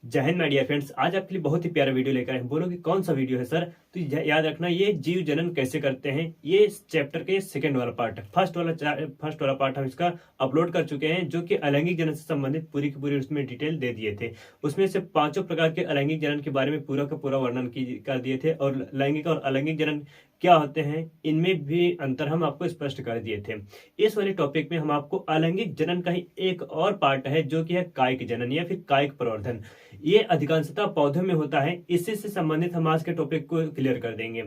जय Hind my dear friends. आज आपके लिए बहुत ही प्यारा वीडियो लेकर आए हैं। बोलो कि कौन सा वीडियो है सर? तो याद रखना, ये जीव जनन कैसे करते हैं, ये इस चैप्टर के सेकंड वाला पार्ट है। फर्स्ट वाला पार्ट हम इसका अपलोड कर चुके हैं, जो कि अलैंगिक जनन से संबंधित पूरी की पूरी उसमें डिटेल दे दिए थे। उसमें से पांचों प्रकार के अलैंगिक जनन के बारे में पूरा का पूरा वर्णन कर दिए थे, और लैंगिक और अलैंगिक जनन क्या होते हैं इनमें भी अंतर हम आपको स्पष्ट कर दिए थे। इस वाले टॉपिक में हम आपको अलैंगिक जनन का ही एक और पार्ट है, जो कि है कायिक जनन या फिर कायिक प्रवर्धन। ये अधिकांशतः पौधों में होता है। इससे से संबंधित हम आज के टॉपिक को क्लियर कर देंगे,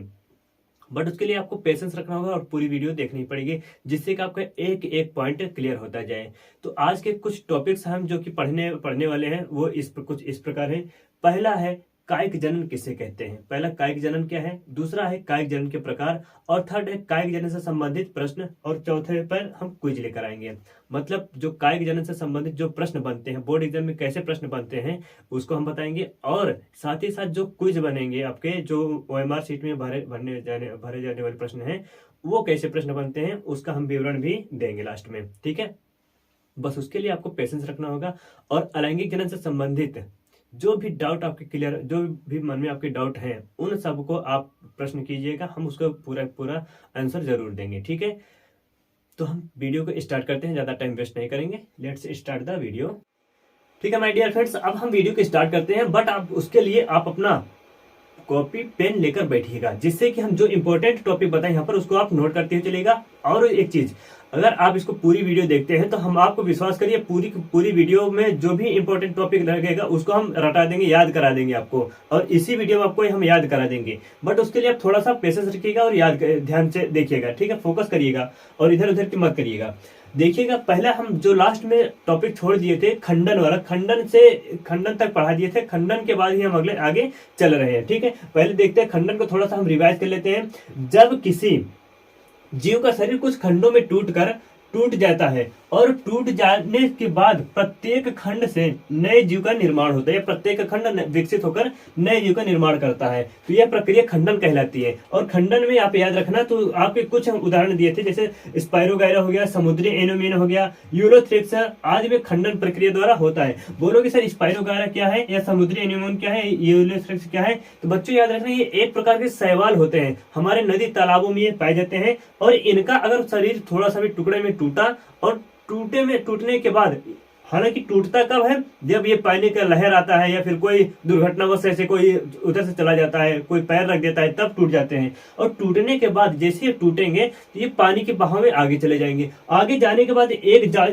बट उसके लिए आपको पेशेंस रखना होगा और पूरी वीडियो देखनी पड़ेगी, जिससे कि आपका एक एक पॉइंट क्लियर होता जाए। तो आज के कुछ टॉपिक्स हम जो कि पढ़ने वाले हैं वो कुछ इस प्रकार है। पहला है कायिक जनन किसे कहते हैं। पहला कायिक जनन क्या है, दूसरा है कायिक जनन के प्रकार, और थर्ड है कायिक जनन से संबंधित प्रश्न, और चौथे पर हम क्विज लेकर आएंगे। मतलब जो कायिक जनन से संबंधित जो प्रश्न बनते हैं बोर्ड एग्जाम में, कैसे प्रश्न बनते हैं उसको हम बताएंगे, और साथ ही साथ जो क्विज बनेंगे आपके, जो ओएमआर सीट में भरे जाने वाले प्रश्न हैं, वो कैसे प्रश्न बनते हैं उसका हम विवरण भी देंगे लास्ट में। ठीक है, बस उसके लिए आपको पेशेंस रखना होगा। और अलैंगिक जनन से संबंधित जो भी डाउट आपके क्लियर, जो भी मन में आपके डाउट हैं, उन सबको आप प्रश्न कीजिएगा, हम उसका पूरा पूरा आंसर जरूर देंगे। ठीक है, तो हम वीडियो को स्टार्ट करते हैं, ज्यादा टाइम वेस्ट नहीं करेंगे। Let's start the video. ठीक है माय डियर फ्रेंड्स, अब हम वीडियो को स्टार्ट करते हैं, बट आप उसके लिए आप अपना कॉपी पेन लेकर बैठिएगा, जिससे कि हम जो इंपॉर्टेंट टॉपिक बताएं यहाँ पर उसको आप नोट करते हुए चलेगा। और एक चीज, अगर आप इसको पूरी वीडियो देखते हैं तो हम आपको विश्वास करिए पूरी वीडियो में जो भी इंपॉर्टेंट टॉपिक लगेगा उसको हम रटा देंगे, याद करा देंगे आपको, और इसी वीडियो में आपको हम याद करा देंगे। बट उसके लिए आप थोड़ा सा पेशेंस रखिएगा और ध्यान से देखिएगा। ठीक है, फोकस करिएगा और इधर उधर की मत करिएगा। देखिएगा, पहला हम जो लास्ट में टॉपिक छोड़ दिए थे खंडन वाला, खंडन तक पढ़ा दिए थे। खंडन के बाद ही हम अगले आगे चल रहे हैं। ठीक है, पहले देखते हैं खंडन को, थोड़ा सा हम रिवाइज कर लेते हैं। जब किसी जीव का शरीर कुछ खंडों में टूट जाता है, और टूट जाने के बाद प्रत्येक खंड से नए जीव का निर्माण होता है, या प्रत्येक खंड विकसित होकर नए जीव का निर्माण करता है, तो यह प्रक्रिया खंडन कहलाती है। और खंडन में आप याद रखना, तो आपके कुछ उदाहरण दिए थे, जैसे स्पायरोगायरा हो गया, समुद्री एनोमिन हो गया, यूलोथ्रिक्स आदि में खंडन प्रक्रिया द्वारा होता है। बोलोगे सर स्पायरोगायरा क्या है या समुद्री एनोमिन क्या है, यूलोथ्रिक्स क्या है? तो बच्चों याद रखना, ये एक प्रकार के शैवाल होते हैं, हमारे नदी तालाबों में ये पाए जाते हैं। और इनका अगर शरीर थोड़ा सा भी टुकड़े में टूटा, और टूटने के बाद, हालांकि टूटता कब है, जब ये पानी का लहर आता है, या फिर कोई दुर्घटनावश ऐसे कोई उधर से चला जाता है, कोई पैर रख देता है, तब टूट जाते हैं। और टूटने के बाद जैसे ये टूटेंगे तो ये पानी के बहाव में आगे चले जाएंगे। आगे जाने के बाद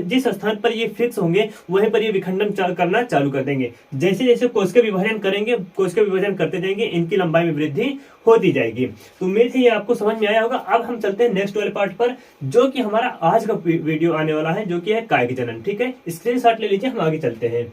जिस स्थान पर ये फिक्स होंगे वहीं पर ये विखंडन करना चालू कर देंगे। जैसे जैसे कोशिका विभाजन करेंगे, कोशिका विभाजन करते जाएंगे, इनकी लंबाई में वृद्धि होती जाएगी। तो उम्मीद है ये आपको समझ में आया होगा। अब हम चलते हैं नेक्स्ट वाले पार्ट पर, जो कि हमारा आज का वीडियो आने वाला है, जो कि है कायिक जनन। ठीक है, स्क्रीनशॉट ले लीजिए, हम आगे चलते हैं।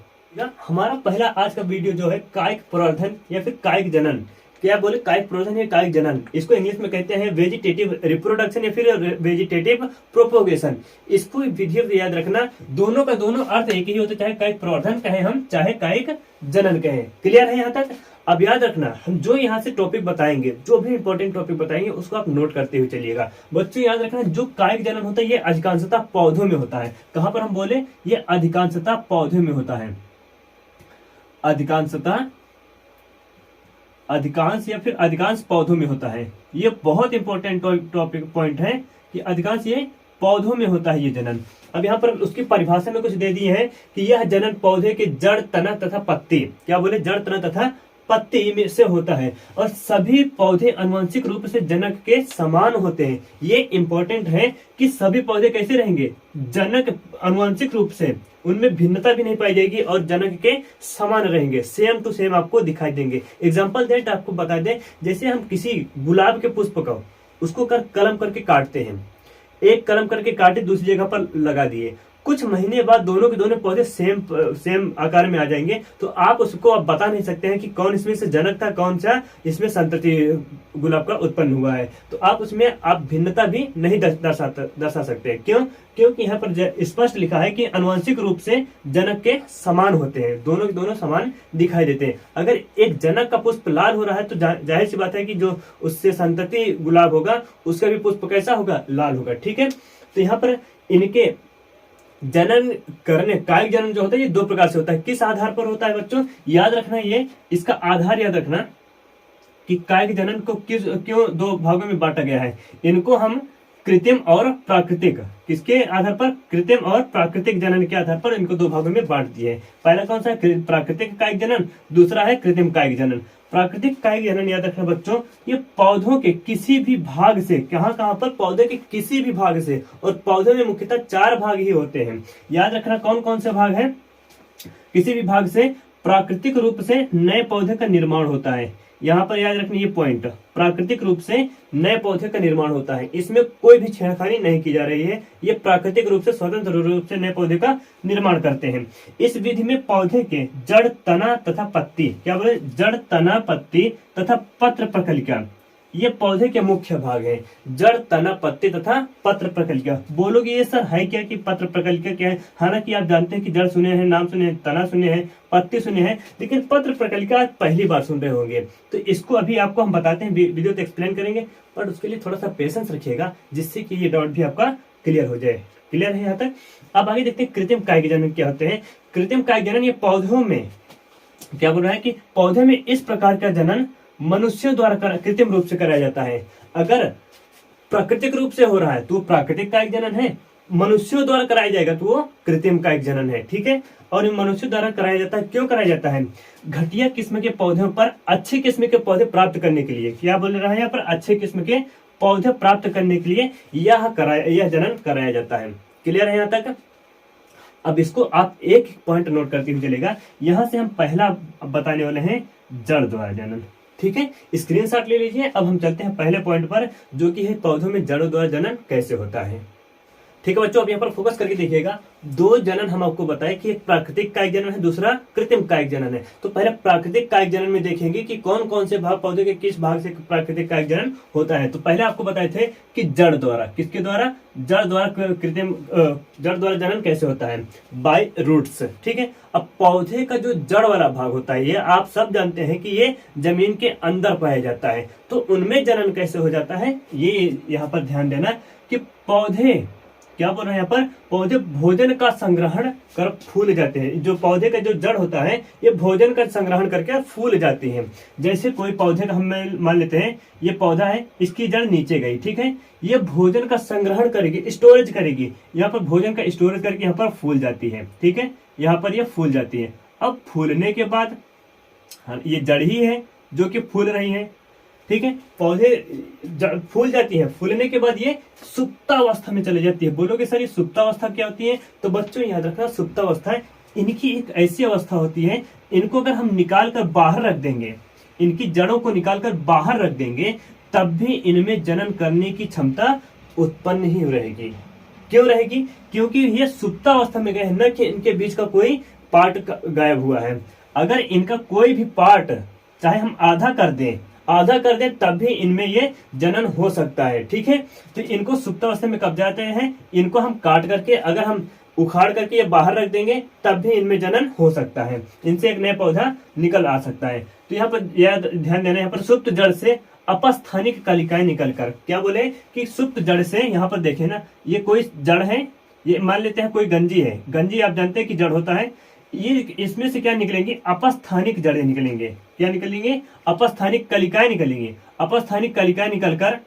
हमारा पहला आज का वीडियो जो है कायिक प्रवर्धन या फिर कायिक जनन। क्या बोले, कायिक प्रवर्धन या कायिक जनन, इसको इंग्लिश में कहते हैं वेजिटेटिव रिप्रोडक्शन या फिर वेजिटेटिव प्रोपोगेशन। इसको विधि याद रखना, दोनों का दोनों अर्थ एक ही होता है, चाहे कायिक प्रवर्धन कहें हम, चाहे कायिक जनन कहें। क्लियर है यहाँ तक? अब याद रखना, हम जो यहाँ से टॉपिक बताएंगे, जो भी इंपॉर्टेंट टॉपिक बताएंगे उसको आप नोट करते हुए चलिएगा। बच्चों याद रखना, जो कायिक जनन होता है ये अधिकांशतः पौधों में होता है। कहां पर हम बोले, ये अधिकांशतः पौधों में होता है। अधिकांश पौधों में होता है। ये बहुत इंपॉर्टेंट टॉपिक पॉइंट है कि अधिकांश ये पौधों में होता है ये जनन। अब यहाँ पर उसकी परिभाषा में कुछ दे दी है कि यह जनन पौधे के जड़, तना तथा पत्ती, क्या बोले, जड़, तना तथा पत्ती में से होता है, और सभी पौधे आनुवंशिक रूप से जनक के समान होते हैं। ये इंपॉर्टेंट है कि सभी पौधे कैसे रहेंगे, जनक आनुवंशिक रूप से, उनमें भिन्नता भी नहीं पाई जाएगी, और जनक के समान रहेंगे, सेम टू सेम आपको दिखाई देंगे। एग्जाम्पल देट आपको बता दें, जैसे हम किसी गुलाब के पुष्प को उसको कलम करके काटते हैं, एक कलम करके काटे, दूसरी जगह पर लगा दिए, कुछ महीने बाद दोनों के दोनों पौधे सेम आकार में आ जाएंगे, तो आप उसको आप बता नहीं सकते हैं कि कौन इसमें से जनक था, कौन सा इसमें संतति गुलाब का उत्पन्न हुआ है। तो आप उसमें आप भिन्नता भी नहीं दर्शा सकते। क्यों? क्योंकि यहाँ पर स्पष्ट लिखा है कि आनुवंशिक रूप से जनक के समान होते हैं, दोनों के दोनों समान दिखाई देते हैं। अगर एक जनक का पुष्प लाल हो रहा है तो जाहिर सी बात है कि जो उससे संतति गुलाब होगा उसका भी पुष्प कैसा होगा, लाल होगा। ठीक है, तो यहाँ पर इनके जनन करने, कायिक जनन जो होता है ये दो प्रकार से होता है। किस आधार पर होता है बच्चों, याद रखना, ये इसका आधार याद रखना कि कायिक जनन को क्यों दो भागों में बांटा गया है। इनको हम कृत्रिम और प्राकृतिक, किसके आधार पर, कृत्रिम और प्राकृतिक जनन के आधार पर इनको दो भागों में बांट दिए है। पहला कौन सा है, प्राकृतिक कायिक जनन, दूसरा है कृत्रिम कायिक जनन। प्राकृतिक कायिक जनन याद रखना बच्चों, ये पौधों के किसी भी भाग से, कहां पर, पौधे के किसी भी भाग से, और पौधे में मुख्यतः 4 भाग ही होते हैं। याद रखना कौन कौन से भाग है, किसी भी भाग से प्राकृतिक रूप से नए पौधे का निर्माण होता है। यहाँ पर याद रखना ये पॉइंट, प्राकृतिक रूप से नए पौधे का निर्माण होता है, इसमें कोई भी छेड़खानी नहीं की जा रही है। ये प्राकृतिक रूप से, स्वतंत्र रूप से नए पौधे का निर्माण करते हैं। इस विधि में पौधे के जड़, तना तथा पत्ती, क्या बोले, जड़, तना, पत्ती तथा पत्र प्रकलिका, ये पौधे के मुख्य भाग हैं। जड़, तना, पत्ती तथा पत्र प्रकलिका। बोलोगे ये सर है क्या, कि पत्र प्रकलिका क्या है। हालांकि आप जानते हैं कि जड़ सुने हैं, नाम सुने हैं, तना सुने हैं, पत्ती सुने हैं, लेकिन पत्र प्रकलिका आज पहली बार सुन रहे होंगे। तो इसको अभी आपको हम बताते हैं, वीडियो तो एक्सप्लेन करेंगे, बट उसके लिए थोड़ा सा पेशेंस रखिएगा, जिससे कि ये डाउट भी आपका क्लियर हो जाए। क्लियर है यहाँ तक। अब आगे देखते हैं कृत्रिम कायिक जनन क्या होते हैं। कृत्रिम कायिक जनन, ये पौधों में, क्या बोल रहा है कि पौधे में इस प्रकार का जनन मनुष्यों द्वारा कृत्रिम रूप से कराया जाता है। अगर प्राकृतिक रूप से हो रहा है तो प्राकृतिक कायिक जनन है, मनुष्यों द्वारा कराया जाएगा तो वो कृत्रिम कायिक जनन है। ठीक है, और ये मनुष्यों द्वारा कराया जाता है। क्यों कराया जाता है, घटिया किस्म के पौधों पर अच्छे किस्म के पौधे प्राप्त करने के लिए। क्या बोल रहा है यहाँ पर, अच्छे किस्म के पौधे प्राप्त करने के लिए यह जनन कराया जाता है। क्लियर है यहाँ तक। अब इसको आप एक पॉइंट नोट करके भी चलेगा। यहां से हम पहला बताने वाले हैं जड़ द्वारा जनन। ठीक है, स्क्रीनशॉट ले लीजिए। अब हम चलते हैं पहले पॉइंट पर, जो कि है पौधों में जड़ों द्वारा जनन कैसे होता है। ठीक है बच्चों, अब यहाँ पर फोकस करके देखिएगा। दो जनन हम आपको बताए कि एक प्राकृतिक कायिक जनन है, दूसरा कृत्रिम कायिक जनन है। तो पहले प्राकृतिक कायिक जनन में देखेंगे कि कौन कौन से भाग, पौधे के किस भाग से प्राकृतिक कायिक जनन होता है। तो पहले आपको बताए थे कि जड़ द्वारा, किसके द्वारा, जड़ द्वारा कृत्रिम, जड़ द्वारा जनन कैसे होता है, बाय रूट्स। ठीक है, अब पौधे का जो जड़ वाला भाग होता है, ये आप सब जानते हैं कि ये जमीन के अंदर पाया जाता है। तो उनमें जनन कैसे हो जाता है, ये यहाँ पर ध्यान देना कि पौधे, क्या बोल रहे हैं यहाँ पर, पौधे भोजन का संग्रहण कर फूल जाते हैं। जो पौधे का जो जड़ होता है, ये भोजन का संग्रहण करके फूल जाती है। जैसे कोई पौधे का हम मान लेते हैं, ये पौधा है, इसकी जड़ नीचे गई, ठीक है, ये भोजन का संग्रहण करेगी, स्टोरेज करेगी, यहाँ पर भोजन का स्टोरेज करके यहाँ पर फूल जाती है। ठीक है, यहाँ पर ये फूल जाती है। अब फूलने के बाद ये जड़ ही है जो कि फूल रही है। ठीक है, पौधे फूल जाती है, फूलने के बाद ये सुप्तावस्था में चली जाती है। बोलोगे सर ये सुप्तावस्था क्या होती है, तो बच्चों याद रखना, सुप्तावस्था इनकी एक ऐसी अवस्था होती है, इनको अगर हम निकाल कर बाहर रख देंगे, इनकी जड़ों को निकाल कर बाहर रख देंगे, तब भी इनमें जनन करने की क्षमता उत्पन्न ही रहेगी। क्यों रहेगी, क्योंकि ये सुप्तावस्था में गए हैं, न कि इनके बीच का कोई पार्ट गायब हुआ है। अगर इनका कोई भी पार्ट चाहे हम आधा कर दें तब भी इनमें ये जनन हो सकता है। ठीक है, तो इनको सुप्तावस्था में कब जाते हैं, इनको हम काट करके, अगर हम उखाड़ करके ये बाहर रख देंगे, तब भी इनमें जनन हो सकता है, इनसे एक नया पौधा निकल आ सकता है। तो यहाँ पर याद ध्यान देना, यहाँ पर सुप्त जड़ से अपस्थानिक कलिकाएं निकलकर, क्या बोले कि सुप्त जड़ से, यहाँ पर देखे ना, ये कोई जड़ है, ये मान लेते हैं कोई गंजी है, गंजी आप जानते हैं कि जड़ होता है, ये इसमें से क्या निकलेंगे, अपस्थानिक जड़ें निकलेंगे। क्या निकलेंगे, अपस्थानिक कलिकाएं निकलेंगी। अपस्थानिक कलिकाएं निकलकर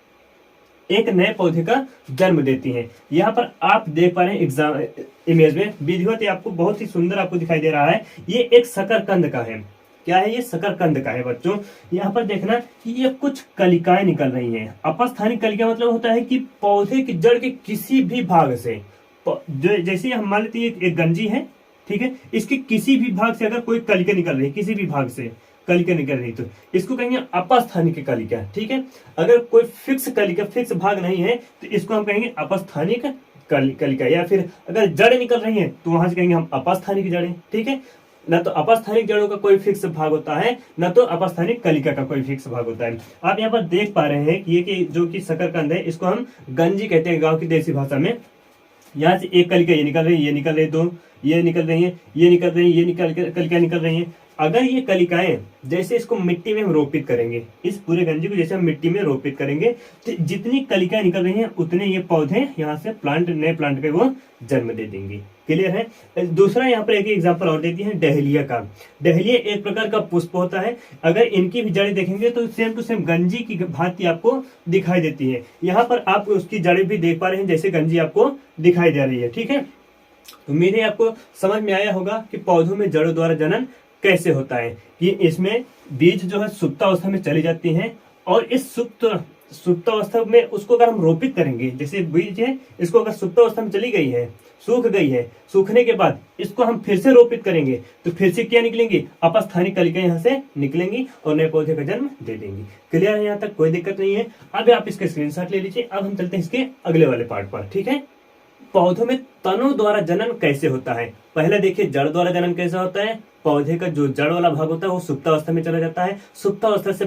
एक नए पौधे का जन्म देती हैं। यहाँ पर आप देख पा रहे हैं एग्जाम इमेज में, विधिवत आपको बहुत ही सुंदर आपको दिखाई दे रहा है, ये एक शकरकंद का है। क्या है, ये शकरकंद का है बच्चों। यहाँ पर देखना कि ये कुछ कलिकाएं निकल रही हैं। अपस्थानिक कलिका मतलब होता है कि पौधे की जड़ के किसी भी भाग से, जैसे हम मान लेते हैं एक गंजी है, ठीक है, इसके किसी भी भाग से अगर कोई कलिका निकल रही है, किसी भी भाग से कलिका निकल रही, तो इसको कहेंगे अपस्थानिक कलिका। ठीक है, अगर कोई फिक्स कलिका, फिक्स भाग नहीं है, तो इसको हम कहेंगे अपस्थानिक कलिका। या फिर अगर जड़ निकल रही है तो वहां से कहेंगे हम अपस्थानिक जड़ें। ठीक है, न तो अपस्थानिक जड़ों का कोई फिक्स भाग होता है, न तो अपस्थानिक कलिका का कोई फिक्स भाग होता है। आप यहाँ पर देख पा रहे हैं कि ये कि जो कि शकरकंद है, इसको हम गंजी कहते हैं गाँव की देसी भाषा में। यहाँ से एक कलिका ये निकल रही है, ये निकल रही, दो ये निकल रही है, ये निकल रही है, ये कलिका निकल रही है। अगर ये कलिकाएं जैसे इसको मिट्टी में हम रोपित करेंगे, इस पूरे गंजी को जैसे हम मिट्टी में रोपित करेंगे, तो जितनी कलिकाएं निकल रही हैं उतने ये पौधे यहाँ से प्लांट, नए प्लांट के वो जन्म दे देंगे। क्लियर है। दूसरा यहाँ पर एक एग्जांपल और देती है डहेलिया का। डहेलिया एक प्रकार का पुष्प होता है। अगर इनकी भी जड़ें देखेंगे तो सेम टू सेम गंजी की भांति आपको दिखाई देती है। यहाँ पर आप उसकी जड़ें भी देख पा रहे हैं जैसे गंजी आपको दिखाई दे रही है। ठीक है, तो मेरे आपको समझ में आया होगा कि पौधों में जड़ों द्वारा जनन कैसे होता है। कि इसमें बीज जो है सुप्तावस्था में चली जाती हैं और इस सुप्तावस्था में उसको अगर हम रोपित करेंगे, जैसे बीज है इसको अगर सुप्तावस्था में चली गई है, सूख गई है, सूखने के बाद इसको हम फिर से रोपित करेंगे तो फिर से क्या निकलेंगी, अपस्थानिक कलिकाएं यहाँ से निकलेंगी और नए पौधे का जन्म दे देंगी। क्लियर है, यहाँ तक कोई दिक्कत नहीं है। अब आप इसका स्क्रीनशॉट ले लीजिए। अब हम चलते हैं इसके अगले वाले पार्ट पर। ठीक है, पौधों में तनों द्वारा जनन कैसे होता है। पहले देखिए जड़ द्वारा जनन कैसे होता है। पौधे का जो जड़ वाला भाग होता है वो सुप्तावस्था में चला जाता है। सुप्तावस्था से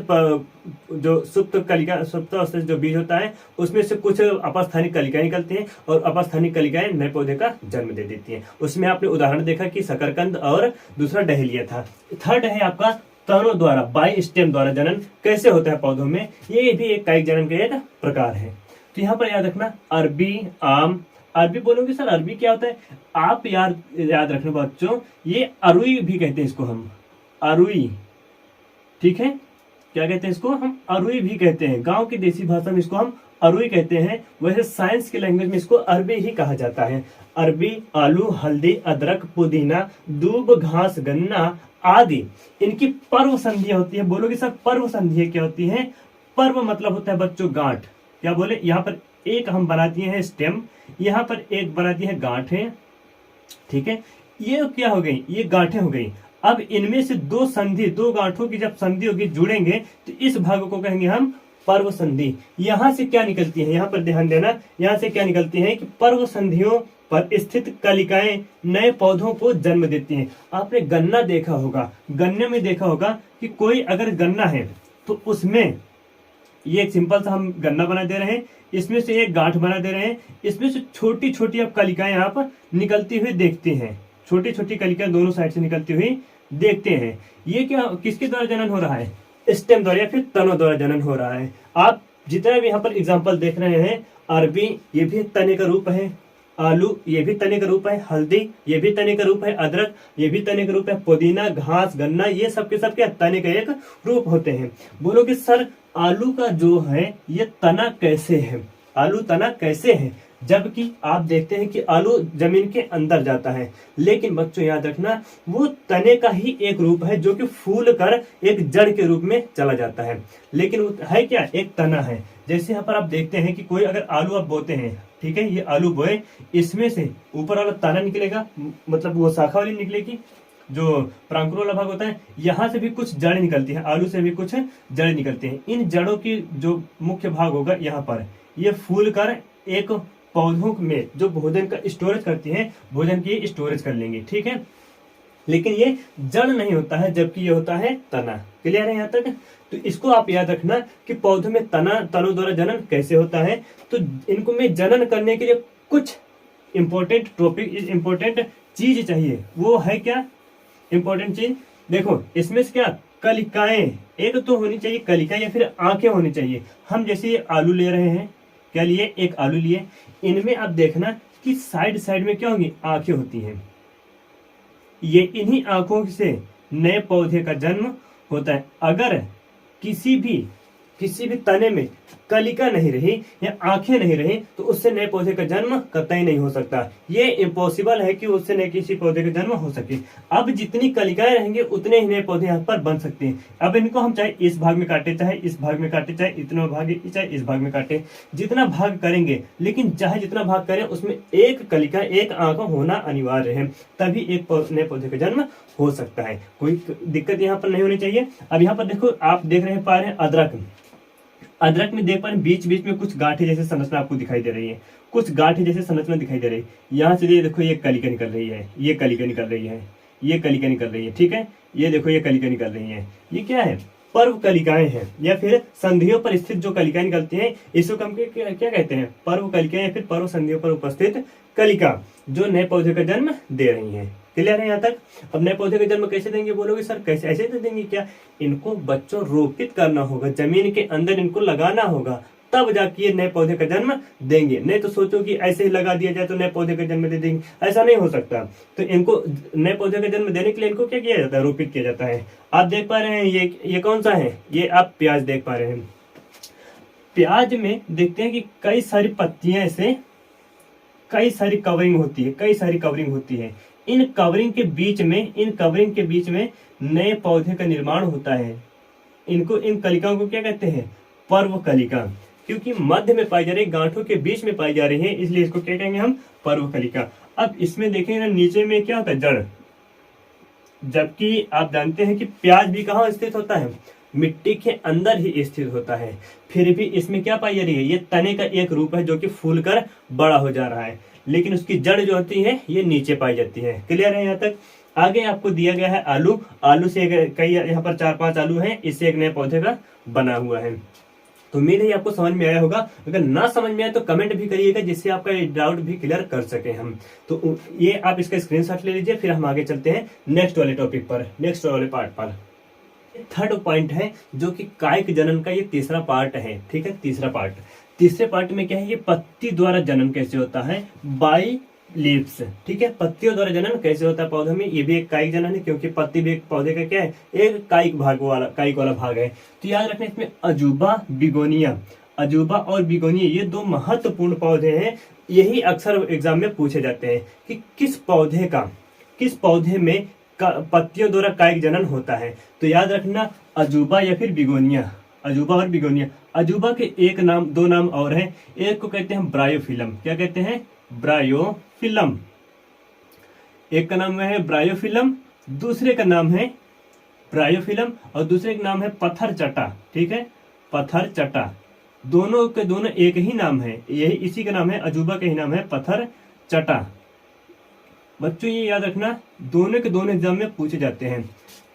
जो सुप्तावस्था से जो बीज होता है उसमें से कुछ अपस्थानिक कलिकाएं निकलती हैं और अपस्थानिक कलिकाएं नए पौधे का जन्म दे देती हैं। उसमें आपने उदाहरण देखा कि शकरकंद और दूसरा डहेलिया था। थर्ड है आपका तनों द्वारा, बाई स्टेम द्वारा जनन कैसे होता है पौधों में। ये भी एक कायिक जनन का एक प्रकार है। तो यहाँ पर याद रखना अरबी, आम। अरबी बोलोगे सर अरबी क्या होता है, आप याद रखना बच्चों, ये अरुई भी कहते हैं इसको हम, अरुई। ठीक है, क्या कहते हैं इसको हम, अरुई भी कहते हैं। गांव की देसी भाषा में इसको हम अरुई कहते हैं। वैसे साइंस की लैंग्वेज में इसको अरबी ही कहा जाता है। अरबी, आलू, हल्दी, अदरक, पुदीना, दूब, घास, गन्ना आदि इनकी पर्व संधियां होती है। बोलोगे सर पर्व संधियां क्या होती है। पर्व मतलब होता है बच्चों गांठ। क्या बोले, यहाँ पर एक हम बना दिए हैं स्टेम, यहाँ पर एक बना दी है गांठें। ठीक है, ये क्या हो गई, ये गांठें हो गई। अब इनमें से दो संधि, दो गांठों की जब संधि होगी, जुड़ेंगे, तो इस भाग को कहेंगे हम पर्व संधि। यहां से क्या निकलती है, यहाँ पर ध्यान देना, यहाँ से क्या निकलती है कि पर्व संधियों पर स्थित कलिकाएं नए पौधों को जन्म देती हैं। आपने गन्ना देखा होगा, गन्ने में देखा होगा कि कोई अगर गन्ना है तो उसमें ये एक सिंपल सा हम गन्ना बना दे रहे हैं, इसमें से एक गांठ बना दे रहे हैं, इसमें से छोटी छोटी आप कलिकाएं आप निकलती हुई देखते हैं। छोटी छोटी कलिकाएं दोनों साइड से निकलती हुई देखते हैं। ये क्या, किसके द्वारा जनन हो रहा है, स्टेम द्वारा या फिर तनों द्वारा जनन हो रहा है। आप जितना भी यहाँ पर एग्जाम्पल देख रहे हैं, अरबी ये भी तने का रूप है, आलू ये भी तने का रूप है, हल्दी ये भी तने का रूप है, अदरक ये भी तने का रूप है, पुदीना, घास, गन्ना ये सब के तने का एक रूप होते हैं। बोलोगे सर आलू का जो है ये तना कैसे है, आलू तना कैसे है, जबकि आप देखते हैं कि आलू जमीन के अंदर जाता है। लेकिन बच्चों याद रखना वो तने का ही एक रूप है जो कि फूल कर एक जड़ के रूप में चला जाता है। लेकिन वो है क्या, एक तना है। जैसे यहाँ पर आप देखते हैं कि कोई अगर आलू आप बोते हैं, ठीक है, ये आलू बोए, इसमें से ऊपर वाला तना निकलेगा, मतलब वो शाखा वाली निकलेगी, जो प्रांकुर वाला भाग होता है, यहाँ से भी कुछ जड़ें निकलती हैं, आलू से भी कुछ जड़ें निकलती हैं। इन जड़ों की जो मुख्य भाग होगा यहाँ पर, ये फूल कर एक पौधों में जो भोजन का स्टोरेज करती हैं, भोजन की स्टोरेज कर लेंगे। ठीक है, लेकिन ये जड़ नहीं होता है, जबकि ये होता है तना। क्लियर है यहाँ तक। तो इसको आप याद रखना कि पौधों में तनों द्वारा जनन कैसे होता है। तो इनको में जनन करने के लिए कुछ इंपॉर्टेंट टॉपिक, इंपॉर्टेंट चीज चाहिए। वो है क्या इंपॉर्टेंट चीज, देखो इसमें से क्या, कलिकाएं एक तो होनी चाहिए, कलिकाएं या फिर आंखें होनी चाहिए। हम जैसे ये आलू ले रहे हैं, क्या लिए, एक आलू लिए, इनमें आप देखना कि साइड साइड में क्या होंगी, आंखें होती हैं। ये इन्हीं आंखों से नए पौधे का जन्म होता है। अगर किसी भी तने में कलिका नहीं रही या आंखें नहीं रही तो उससे नए पौधे का जन्म कतई नहीं हो सकता। ये इम्पॉसिबल है कि उससे नए किसी पौधे का जन्म हो सके। अब जितनी कलिकाएं रहेंगे उतने ही नए पौधे यहाँ पर बन सकते हैं। अब इनको हम चाहे इस भाग में काटे, चाहे इस भाग में काटे, चाहे इतना भाग, चाहे इस भाग में काटे, जितना भाग करेंगे, लेकिन चाहे जितना भाग करें उसमें एक कलिका, एक आंख होना अनिवार्य है, तभी एक नए पौधे का जन्म हो सकता है। कोई दिक्कत यहाँ पर नहीं होनी चाहिए। अब यहाँ पर देखो, आप देख रहे पा रहे हैं अदरक, अदरक में देख पा रहे हैं बीच बीच में कुछ गांठें जैसे संरचना आपको दिखाई दे रही है, कुछ गांठें जैसे संरचना दिखाई दे रही है। यहाँ से ये देखो, ये कलिका निकल रही है, ये कलिका निकल रही है, ये कलिका निकल रही है। ठीक है, ये देखो ये कलिका निकल रही है। ये क्या है, पर्व कलिकाएं हैं या फिर संधियों पर स्थित जो कलिकाएं निकलती हैं, इसको हम क्या कहते हैं, पर्व कलिकाएं या फिर पर्व संधियों पर उपस्थित कलिका जो नए पौधे का जन्म दे रही हैं। क्लियर है यहाँ तक। अब नए पौधे का जन्म कैसे देंगे बोलोगे सर, कैसे ऐसे तो देंगे क्या? इनको बच्चों रोपित करना होगा, जमीन के अंदर इनको लगाना होगा, तब जाके ये नए पौधे का जन्म देंगे। नहीं तो सोचो कि ऐसे ही लगा दिया जाए तो नए पौधे का जन्म दे देंगे, ऐसा नहीं हो सकता। तो इनको नए पौधे का जन्म देने के लिए इनको क्या किया जाता है, रोपित किया जाता है। आप देख पा रहे हैं ये कौन सा है, ये आप प्याज देख पा रहे हैं। प्याज में देखते हैं कि कई सारी पत्तियां ऐसे, कई सारी कवरिंग होती है। इन कवरिंग के बीच में नए पौधे का निर्माण होता है। इन कलिकाओं को क्या कहते हैं, पर्व कलिका, क्योंकि मध्य में पाई जा रही, गांठों के बीच में पाई जा रही है, इसलिए इसको क्या कहेंगे हम, पर्व कलिका। अब इसमें देखेंगे ना, नीचे में क्या होता है, जड़। जबकि आप जानते हैं कि प्याज भी कहाँ स्थित होता है, मिट्टी के अंदर ही स्थित होता है। फिर भी इसमें क्या पाई जा रही है, ये तने का एक रूप है जो कि फूल कर बड़ा हो जा रहा है, लेकिन उसकी जड़ जो होती है ये नीचे पाई जाती है। क्लियर है यहाँ तक। आगे आपको दिया गया है आलू से कई, यहाँ पर 4-5 आलू हैं, इससे एक नए पौधे का बना हुआ है। तो उम्मीद है आपको समझ में आया होगा। अगर ना समझ में आए तो कमेंट भी करिएगा, जिससे आपका डाउट भी क्लियर कर सके हम। तो ये आप इसका स्क्रीनशॉट ले लीजिए, फिर हम आगे चलते हैं नेक्स्ट वाले टॉपिक पर, नेक्स्ट वाले पार्ट पर। थर्ड पॉइंट है जो कि कायिक जनन का ये तीसरा पार्ट है। ठीक है, तीसरे पार्ट में क्या है, ये पत्ती द्वारा जनन कैसे होता है, बाई लीव्स। ठीक है, पत्तियों द्वारा जनन कैसे होता है पौधों में, ये भी एक कायिक जनन है, क्योंकि पत्ती भी एक पौधे का क्या है, एक कायिक वाला भाग है। तो याद रखना इसमें अजूबा और बिगोनिया ये दो महत्वपूर्ण पौधे हैं। यही अक्सर एग्जाम में पूछे जाते हैं कि किस पौधे में पत्तियों द्वारा कायिक जनन होता है। तो याद रखना अजूबा या फिर बिगोनिया, अजूबा के दो नाम और हैं। एक को कहते हैं ब्रायोफिलम, क्या कहते हैं, ब्रायोफिलम। एक का नाम है ब्रायोफिलम, दूसरे का नाम है ब्रायोफिलम, और दूसरे का नाम है पत्थरचटा। ठीक है, पत्थरचटा, दोनों के दोनों एक ही नाम है, यही इसी का नाम है, अजूबा का ही नाम है पत्थरचटा। बच्चों ये याद रखना, दोनों के दोनों एग्जाम में पूछे जाते हैं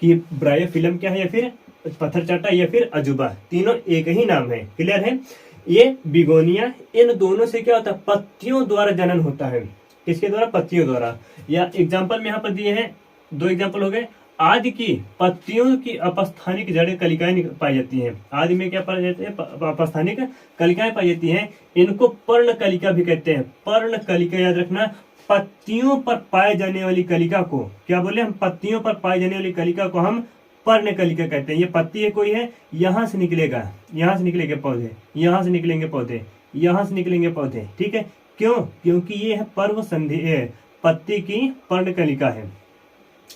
कि ब्रायोफिलम क्या है, या फिर पत्थरचटा, या फिर अजूबा, तीनों एक ही नाम है। क्लियर है। ये बिगोनिया, इन दोनों से क्या होता है, पत्तियों द्वारा जनन होता है। किसके द्वारा, पत्तियों द्वारा। या एग्जाम्पल में यहाँ पर दिए हैं, 2 एग्जाम्पल हो गए। आदि की पत्तियों की अपस्थानिक जड़ कलिकाएं पाई जाती हैं। आदि में क्या पाई जाती है, अपस्थानिक कलिकाएं पाई जाती हैं। इनको पर्ण कलिका भी कहते हैं। पर्ण कलिका याद रखना, पत्तियों पर पाए जाने वाली कलिका को क्या बोले हम, पत्तियों पर पाए जाने वाली कलिका को हम पर्ण कलिका कहते हैं। ये पत्ती है कोई है, यहाँ से निकलेगा, यहाँ से निकलेंगे पौधे, यहाँ से निकलेंगे पौधे, यहाँ से निकलेंगे पौधे। ठीक है, क्यों, क्योंकि ये है पर्व संधि है, पत्ती की पर्ण कलिका है।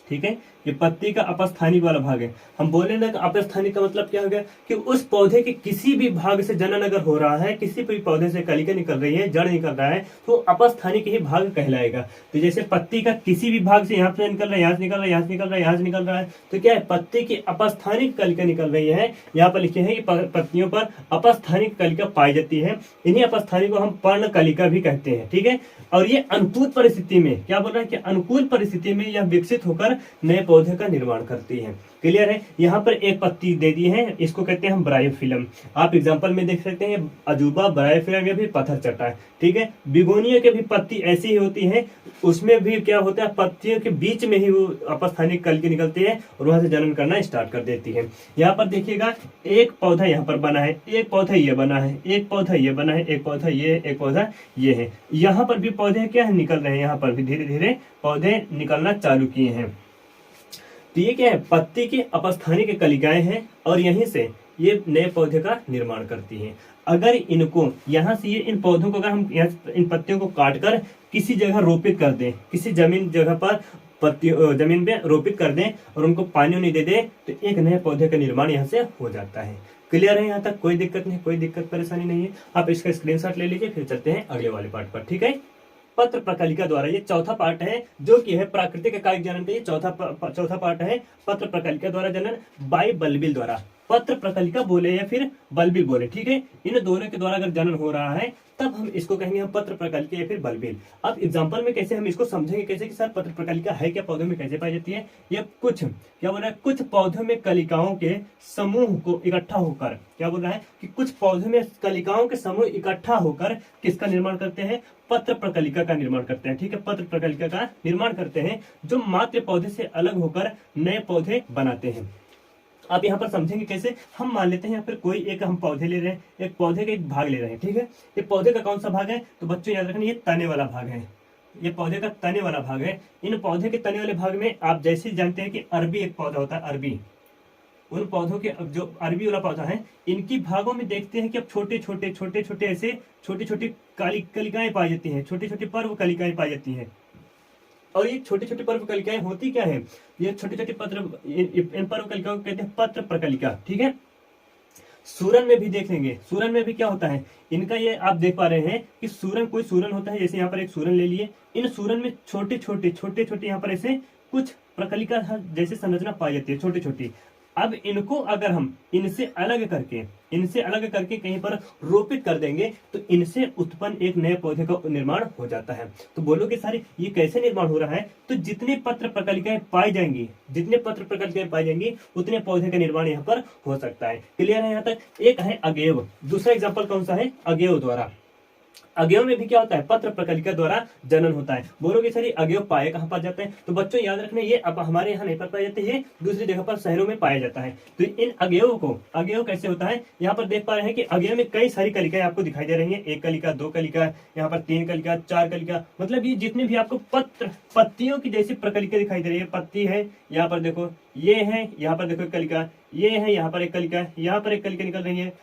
ठीक है, ये पत्ती का अपस्थानिक वाला भाग है। हम बोले ना अपस्थानिक का मतलब क्या हो गया, कि उस पौधे के किसी भी भाग से जनन अगर हो रहा है, किसी भी पौधे से कलिका निकल रही है, जड़ निकल रहा है, तो अपस्थानिक ही भाग कहलाएगा। तो जैसे पत्ती का किसी भी भाग से, यहाँ से निकल रहा है, यहाँ से निकल रहा है, यहाँ से निकल रहा है, यहाँ से निकल रहा है, तो क्या है, पत्ती की अपस्थानिक कलिका निकल रही है। यहाँ पर लिखे हैं कि पत्तियों पर अपस्थानिक कलिका पाई जाती है। इन्हीं अपस्थानिक को हम पर्ण कलिका भी कहते हैं। ठीक है, और ये अनुकूल परिस्थिति में, क्या बोल रहा है कि अनुकूल परिस्थिति में यह विकसित होकर नए पौधे का निर्माण करती है। क्लियर है। यहाँ पर एक पत्ती दे दी है, इसको कहते हैं हम ब्रायोफिलम। आप एग्जांपल में देख सकते हैं अजूबा, ब्रायोफिलम या फिर पत्थरचटा। ठीक है, बिगोनिया के भी पत्ती ऐसी ही होती है, उसमें भी क्या होता है, पत्तियों के बीच में ही वो अपस्थानिक कलिका निकलती है और वहां से जनन करना स्टार्ट कर देती है। यहाँ पर देखिएगा, एक पौधा यहाँ पर बना है, एक पौधा ये बना है, एक पौधा ये बना है, एक पौधा ये, एक पौधा ये है। यहाँ पर भी पौधे क्या है, निकल रहे हैं, यहाँ पर भी धीरे धीरे पौधे निकलना चालू किए हैं। तो ये क्या है, पत्ती की अपस्थानिक कलिकाएं हैं और यहीं से ये नए पौधे का निर्माण करती हैं। अगर इनको यहाँ से, ये इन पौधों को अगर हम इन पत्तियों को काट कर किसी जगह रोपित कर दें, किसी जगह पर जमीन पे रोपित कर दें और उनको पानी नहीं दे दें, तो एक नए पौधे का निर्माण यहाँ से हो जाता है। क्लियर है यहाँ तक, कोई दिक्कत नहीं, कोई दिक्कत परेशानी नहीं है। आप इसका स्क्रीनशॉट ले लीजिए, फिर चलते हैं अगले वाले पार्ट पर। ठीक है, पत्र प्रकलिका द्वारा, ये चौथा पार्ट है जो कि है प्राकृतिक कायिक जनन का, ये चौथा पार्ट है। पत्र प्रकलिका द्वारा जनन बाई बल्बिल द्वारा, पत्र प्रकलिका बोले या फिर बल्बिल बोले, ठीक है। इन दोनों के द्वारा अगर जनन हो रहा है तब हम इसको कहेंगे हम पत्र प्रकलिका या फिर बल्बिल। अब एग्जांपल में कैसे हम इसको समझेंगे, कैसे कि सर पत्र प्रकलिका है क्या, पौधों में कैसे पाई जाती है। ये कुछ क्या बोल रहा है, कुछ पौधों में कलिकाओं के समूह को इकट्ठा होकर, क्या बोल रहा है कि कुछ पौधों में कलिकाओं के समूह इकट्ठा होकर किसका निर्माण करते हैं, पत्र प्रकलिका का निर्माण करते हैं, ठीक है। पत्र प्रकलिका का निर्माण करते हैं जो मात्र पौधे से अलग होकर नए पौधे बनाते हैं। आप यहाँ पर समझेंगे कैसे, हम मान लेते हैं यहाँ पर कोई एक हम पौधे ले रहे हैं, एक पौधे का एक भाग ले रहे हैं, ठीक है। ये पौधे का कौन सा भाग है, तो बच्चों याद रखना ये तने वाला भाग है, ये पौधे का तने वाला भाग है। इन पौधे के तने वाले भाग में आप जैसे जानते हैं कि अरबी एक पौधा होता है, अरबी, उन पौधों के जो अरबी वाला पौधा है इनकी भागों में देखते हैं कि अब छोटे छोटे ऐसे छोटी छोटी कलिकाएं पाई जाती हैं, छोटी छोटी पर्व कलिकाएं पाई जाती हैं। और ये छोटी छोटी पर्व कलिकाएं होती क्या है, ये छोटी छोटी इन पर्व कलिकाओं को कहते हैं पत्र प्रकलिका, ठीक है। सूरन में भी देखेंगे, सूरन में भी क्या होता है इनका, ये आप देख पा रहे हैं कि सूरन, कोई सूरन होता है, जैसे यहाँ पर एक सूरन ले लिए, इन सूरन में छोटे छोटे यहाँ पर ऐसे कुछ प्रकलिका जैसे संरचना पाई जाती है, छोटी छोटी। अब इनको अगर हम इनसे अलग करके कहीं पर रोपित कर देंगे तो इनसे उत्पन्न एक नए पौधे का निर्माण हो जाता है। तो बोलोगे सारे ये कैसे निर्माण हो रहा है, तो जितने पत्र प्रकलिकाएं पाई जाएंगी उतने पौधे का निर्माण यहाँ पर हो सकता है। क्लियर है यहाँ तक। एक है अगेव, दूसरा एग्जाम्पल कौन सा है, अगेव द्वारा। अगेव में भी क्या होता है, पत्र प्रकलिका द्वारा जनन होता है। बोलोगे सर ये अगेव पाए कहाँ पाए जाते हैं, तो बच्चों याद रखना ये अब हमारे यहाँ नहीं पाए जाते, ये दूसरी जगह पर शहरों में पाया जाता है। तो इन अगेव कैसे होता है, यहाँ पर देख पा रहे हैं कि अगेव में कई सारी कलिकाएं आपको दिखाई दे रही है, एक कलिका, दो कलिका, यहाँ पर तीन कलिका, चार कलिका, मतलब ये जितने भी आपको पत्तियों की जैसी प्रकलिका दिखाई दे रही है, पत्ती है, यहाँ पर देखो ये है, यहाँ पर देखो कलिका, ये है, यहाँ पर एक कलिका, यहाँ पर एक कलिका निकल रही है।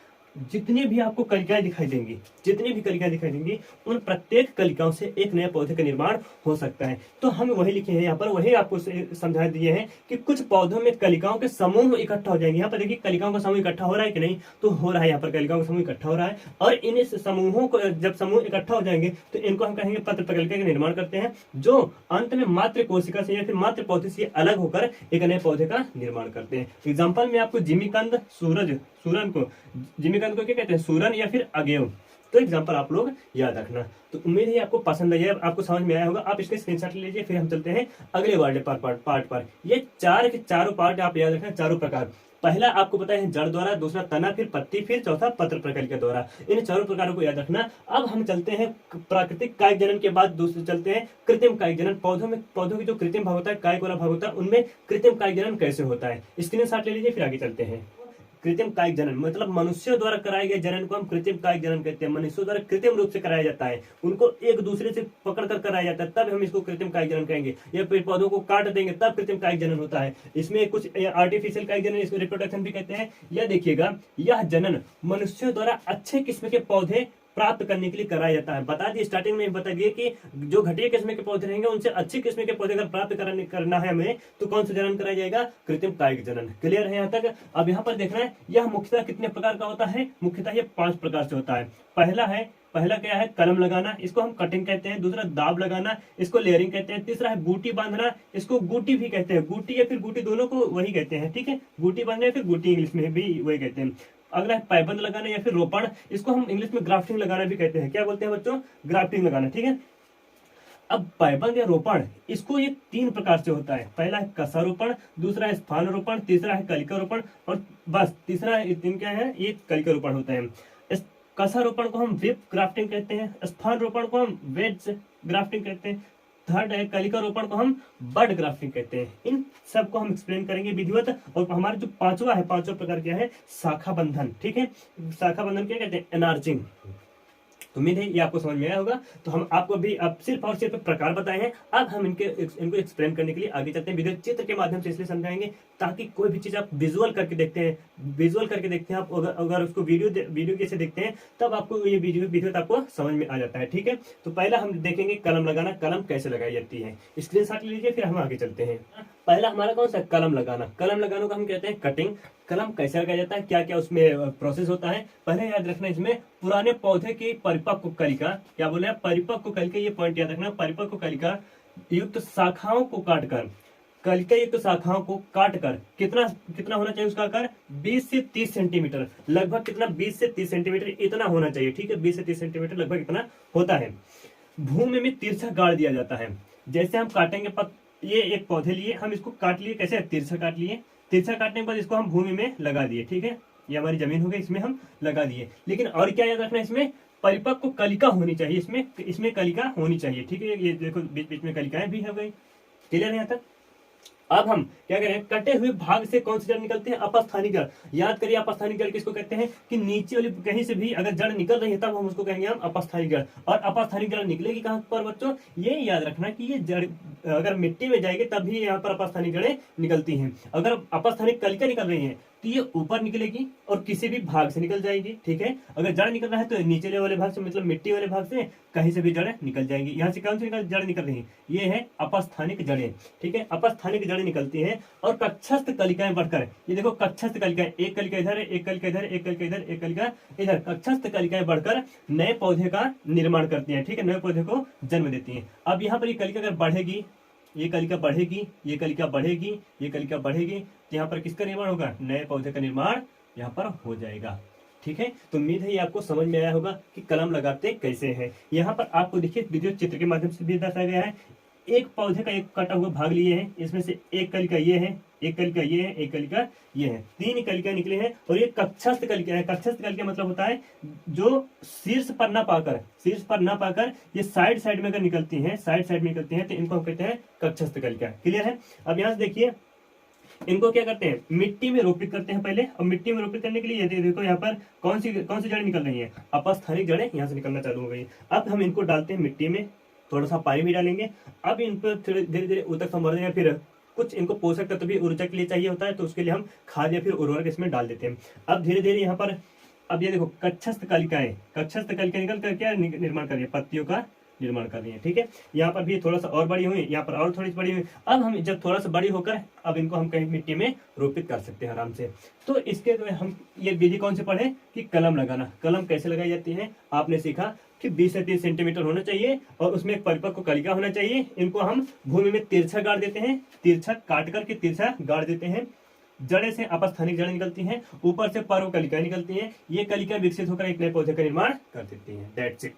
जितनी भी आपको कलिकाएं दिखाई देंगी उन प्रत्येक कलिकाओं से एक नए पौधे का निर्माण हो सकता है। तो हम वही लिखे हैं यहाँ पर, वही आपको समझा दिए हैं कि कुछ पौधों में कलिकाओं के समूह इकट्ठा हो जाएंगे। यहाँ पर देखिए कलिकाओं का समूह इकट्ठा हो रहा है कि नहीं, तो हो रहा है, यहाँ पर कलिकाओं का समूह इकट्ठा हो रहा है। और इन समूहों को जब समूह इकट्ठा हो जाएंगे तो इनको हम कहेंगे पत्र प्रकलिका का निर्माण करते हैं, जो अंत में मात्र कोशिका से या फिर मात्र पौधे से अलग होकर एक नए पौधे का निर्माण करते हैं। एग्जाम्पल में आपको जिमीकंद, जिमीकंद को क्या कहते हैं, सूरन या फिर अगेव। तो एग्जांपल आप लोग याद रखना। तो उम्मीद है आपको पसंद आई है, आपको समझ में आया होगा। आप इसके स्क्रीनशॉट ले लीजिए, फिर हम चलते हैं अगले वाले पार्ट पर। ये चार के चारों पार्ट आप याद रखना, चारों प्रकार। पहला आपको पता है जड़ द्वारा, दूसरा तना, फिर पत्ती, फिर चौथा पत्र प्रकलिका द्वारा। इन चारों प्रकारों को याद रखना। अब हम चलते हैं प्राकृतिक कायिक जनन के बाद दूसरे चलते हैं कृत्रिम कायिक जनन। पौधों की जो कृत्रिम भाग होता है, कायिक वाला भाग होता है, उनमें कृत्रिम कायिक जनन कैसे होता है, स्क्रीनशॉट ले लीजिए, फिर आगे चलते हैं। कृत्रिम कायिक जनन मतलब मनुष्यों द्वारा कराए गए जनन को हम कृत्रिम कायिक जनन कहते हैं। मनुष्यों द्वारा कृत्रिम रूप से कराया जाता है, उनको एक दूसरे से पकड़ कर कराया जाता है, तब हम इसको कृत्रिम कायिक जनन कहेंगे। या पेड़ पौधों को काट देंगे तब कृत्रिम कायिक जनन होता है। इसमें कुछ आर्टिफिशियल कायिक जनन, इसको रिप्रोडक्शन भी कहते हैं। यह देखिएगा, यह जनन मनुष्यों द्वारा अच्छे किस्म के पौधे प्राप्त करने के लिए कराया जाता है। बता दिए स्टार्टिंग में, बता दिए कि जो घटिया किस्म के पौधे रहेंगे उनसे अच्छी किस्म के पौधे अगर प्राप्त करना है हमें, तो कौन सा जनन कराया जाएगा, कृत्रिम कायिक जनन। क्लियर है यहाँ तक। अब यहाँ पर देखना है यह मुख्यतः कितने प्रकार का होता है, मुख्यतः ये 5 प्रकार से होता है। पहला क्या है, कलम लगाना, इसको हम कटिंग कहते हैं। दूसरा दाब लगाना, इसको लेयरिंग कहते हैं। तीसरा है बूटी बांधना, इसको गूटी भी कहते हैं। गूटी या फिर गूटी दोनों को वही कहते हैं, ठीक है। गूटी बांधना या फिर गूटी इंग्लिश में भी वही कहते हैं। अगला है पाइबंद लगाना या फिर रोपण, इसको हम इंग्लिश में ग्राफ्टिंग लगाना भी कहते हैं। क्या बोलते हैं बच्चों, ग्राफ्टिंग लगाना, ठीक है। अब पाइबंद या रोपण, इसको ये 3 प्रकार से होता है। पहला है कसा रोपण, दूसरा है स्थान रोपण, तीसरा है कलिका रोपण, और बस तीसरा दिन क्या है, ये कलिका रोपण होता है। कसा रोपण को हम विप ग्राफ्टिंग कहते हैं, स्थान रोपण को हम वेड्स ग्राफ्टिंग कहते हैं, थर्ड है कलिका रोपण को हम बड ग्राफ्टिंग कहते हैं। इन सब को हम एक्सप्लेन करेंगे विधिवत। और हमारा जो पांचवा प्रकार क्या है, शाखा बंधन, ठीक है। शाखा बंधन क्या कहते हैं, एनार्चिंग। तो उम्मीद है ये आपको समझ में आया होगा। तो हम आपको भी अब सिर्फ और सिर्फ प्रकार बताए हैं। अब हम इनको एक्सप्लेन करने के लिए आगे चलते हैं। वीडियो चित्र के माध्यम से इसलिए समझाएंगे ताकि कोई भी चीज आप विजुअल करके देखते हैं आप, अगर उसको वीडियो कैसे देखते हैं तब आपको ये वीडियो आपको समझ में आ जाता है, ठीक है। तो पहला हम देखेंगे कलम लगाना, कलम कैसे लगाई जाती है। स्क्रीनशॉट ले लीजिए, फिर हम आगे चलते हैं। पहला हमारा कौन सा, कलम लगाना। कलम लगाने को हम कहते हैं कटिंग। कलम कैसे लगाया जाता है, क्या क्या उसमें प्रोसेस होता है, पहले याद रखना। इसमें पुराने पौधे की परिपक्व कलिका, क्या बोले, परिपक्व कलिका, ये पॉइंट याद रखना। परिपक्व कलिका युक्त शाखाओं को काटकर कलिका युक्त शाखाओं को काट कर कितना कितना होना चाहिए उसका आकार 20 से 30 सेंटीमीटर लगभग, कितना 20 से 30 सेंटीमीटर इतना होना चाहिए, ठीक है, 20 से 30 सेंटीमीटर लगभग इतना होता है। भूमि में तिरछा गाड़ दिया जाता है। जैसे हम काटेंगे ये एक पौधे लिए, हम इसको काट लिए, कैसे तिरछा काट लिए, तिरछा काटने के बाद इसको हम भूमि में लगा दिए, ठीक है, ये हमारी जमीन हो गई, इसमें हम लगा दिए। लेकिन और क्या याद रखना है, इसमें परिपक्व कलिका होनी चाहिए, इसमें कलिका होनी चाहिए, ठीक है, ये देखो बीच बीच में कलिकाएं भी हो गई। क्लियर है यहाँ तक। अब हम क्या करें, कटे हुए भाग से कौन सी जड़ निकलते हैं, अपस्थानिक जड़। याद करिए अपस्थानिक जड़ किसको कहते हैं कि नीचे वाली कहीं से भी अगर जड़ निकल रही है तब हम उसको कहेंगे हम अपस्थानिक जड़। और अपस्थानिक जड़ निकलेगी कहां पर बच्चों, ये याद रखना कि ये जड़ अगर मिट्टी में जाएगी तभी यहाँ पर अपस्थानिक जड़ें निकलती हैं। अगर अपस्थानिक कलिका निकल रही है तो ये ऊपर निकलेगी और किसी भी भाग से निकल जाएगी, ठीक है। अगर जड़ निकल रहा है तो नीचे वाले भाग से, मतलब मिट्टी वाले भाग से कहीं से भी जड़ निकल जाएगी। यहाँ से कौन सी जड़ निकल रही है, ये है अपस्थानिक जड़ें, ठीक है, अपस्थानिक जड़ें निकलती हैं। और कक्षस्थ कलिकाएं बढ़कर, ये देखो कक्षस्थ कलिकाएं, एक कलिका इधर है, एक कलिका इधर, एक कलिका इधर, एक कलिका इधर, कक्षस्थ कलिकाएं बढ़कर नए पौधे का निर्माण करती हैं, ठीक है, नए पौधे को जन्म देती हैं। अब यहाँ पर ये कलिका अगर बढ़ेगी, ये कलिका बढ़ेगी, ये कलिका बढ़ेगी, ये कलिका बढ़ेगी, तो यहाँ पर किसका निर्माण होगा, नए पौधे का निर्माण यहाँ पर हो जाएगा, ठीक है। तो उम्मीद है ये आपको समझ में आया होगा कि कलम लगाते कैसे हैं। यहाँ पर आपको देखिए वीडियो चित्र के माध्यम से भी दर्शाया गया है। एक पौधे का एक कटा हुआ भाग लिए हैं, इसमें से एक कलिका ये है, एक कलिका ये है, एक कलिका ये है, 3 कलिका निकले हैं। और ये कक्षस्थ कलिका है। कक्षस्थ कलिका मतलब होता है जो शीर्ष पर ना पाकर ये साइड में अगर निकलती हैं, साइड में निकलती हैं तो इनको हम कहते हैं कक्षस्थ कलिका। क्लियर है। अब यहाँ से देखिए इनको क्या करते हैं, मिट्टी में रोपित करते हैं पहले। और मिट्टी में रोपित करने के लिए देखो यहाँ पर कौन सी जड़ें निकल रही है, अपस्थानिक जड़ें यहाँ से निकलना चालू हो गई। अब हम इनको डालते हैं मिट्टी में, थोड़ा सा पानी भी डालेंगे। अब इन पर धीरे धीरे उतक संवर्धन या फिर कुछ इनको पोषक तत्व भी ऊर्जा के लिए चाहिए होता है, तो उसके लिए हम खाद या फिर उर्वरक इसमें डाल देते हैं। अब धीरे धीरे यहाँ पर अब ये देखो कक्षस्थ कलिकाएं निकल कर क्या निर्माण कर रही है, पत्तियों का निर्माण कर रही है, ठीक है। यहाँ पर भी थोड़ा सा और बड़ी हुई, यहाँ पर और थोड़ी सी बड़ी हुई। अब हम जब थोड़ा सा बड़ी होकर अब इनको हम कहीं मिट्टी में रोपित कर सकते हैं आराम से। तो इसके हम ये विधि कौन से पढ़े कि कलम लगाना। कलम कैसे लगाई जाती है आपने सीखा कि 20 से 30 सेंटीमीटर होना चाहिए और उसमें एक परिपक्व कलिका होना चाहिए। इनको हम भूमि में तिरछा गाड़ देते हैं, तिरछा काट करके तिरछा गाड़ देते हैं। जड़े से अपस्थानिक जड़ें निकलती हैं, ऊपर से पर्व कलिकाएं निकलती हैं। ये कलिका विकसित होकर एक नए पौधे का निर्माण कर देती हैं। That's it.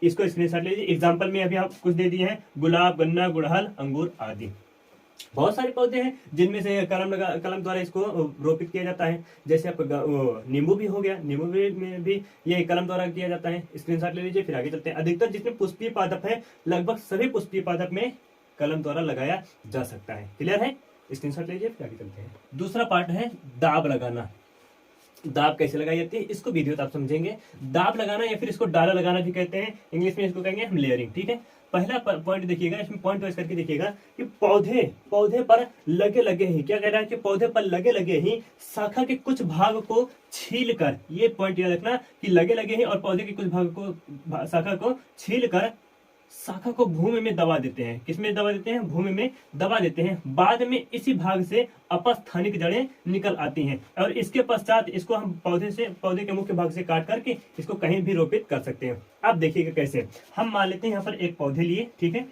इसको स्क्रीनशॉट लीजिए। एग्जाम्पल में अभी आप कुछ दे दिए हैं, गुलाब, गन्ना, गुड़हल, अंगूर आदि। बहुत सारे पौधे हैं जिनमें से कलम द्वारा इसको रोपित किया जाता है। जैसे आपका नींबू भी हो गया, नींबू में भी ये कलम द्वारा किया जाता है। स्क्रीनशॉट ले लीजिए, फिर आगे चलते हैं। अधिकतर जितने पुष्पीय पादप है, लगभग सभी पुष्पीय पादप में कलम द्वारा लगाया जा सकता है। क्लियर है। स्क्रीनशॉट लीजिए, फिर आगे चलते हैं। दूसरा पार्ट है दाब लगाना। दाब कैसे लगाई जाती है इसको वीडियो तो आप समझेंगे। दाब लगाना या फिर इसको डाला लगाना भी कहते हैं, इंग्लिश में इसको कहेंगे हम लेयरिंग, ठीक है। पहला पॉइंट देखिएगा, इसमें पॉइंट वाइज करके देखिएगा कि पौधे पर लगे ही, क्या कह रहा है कि पौधे पर लगे ही शाखा के कुछ भाग को छील कर, ये पॉइंट याद रखना कि लगे ही और पौधे के कुछ भाग को, शाखा को छील कर शाखा को भूमि में दबा देते हैं। किसमें दबा देते हैं, भूमि में दबा देते हैं। बाद में इसी भाग से अपस्थानिक जड़ें निकल आती हैं और इसके पश्चात इसको हम पौधे के मुख्य भाग से काट करके इसको कहीं भी रोपित कर सकते हैं। अब देखिएगा कैसे। हम मान लेते हैं यहाँ पर एक पौधे लिए, ठीक है,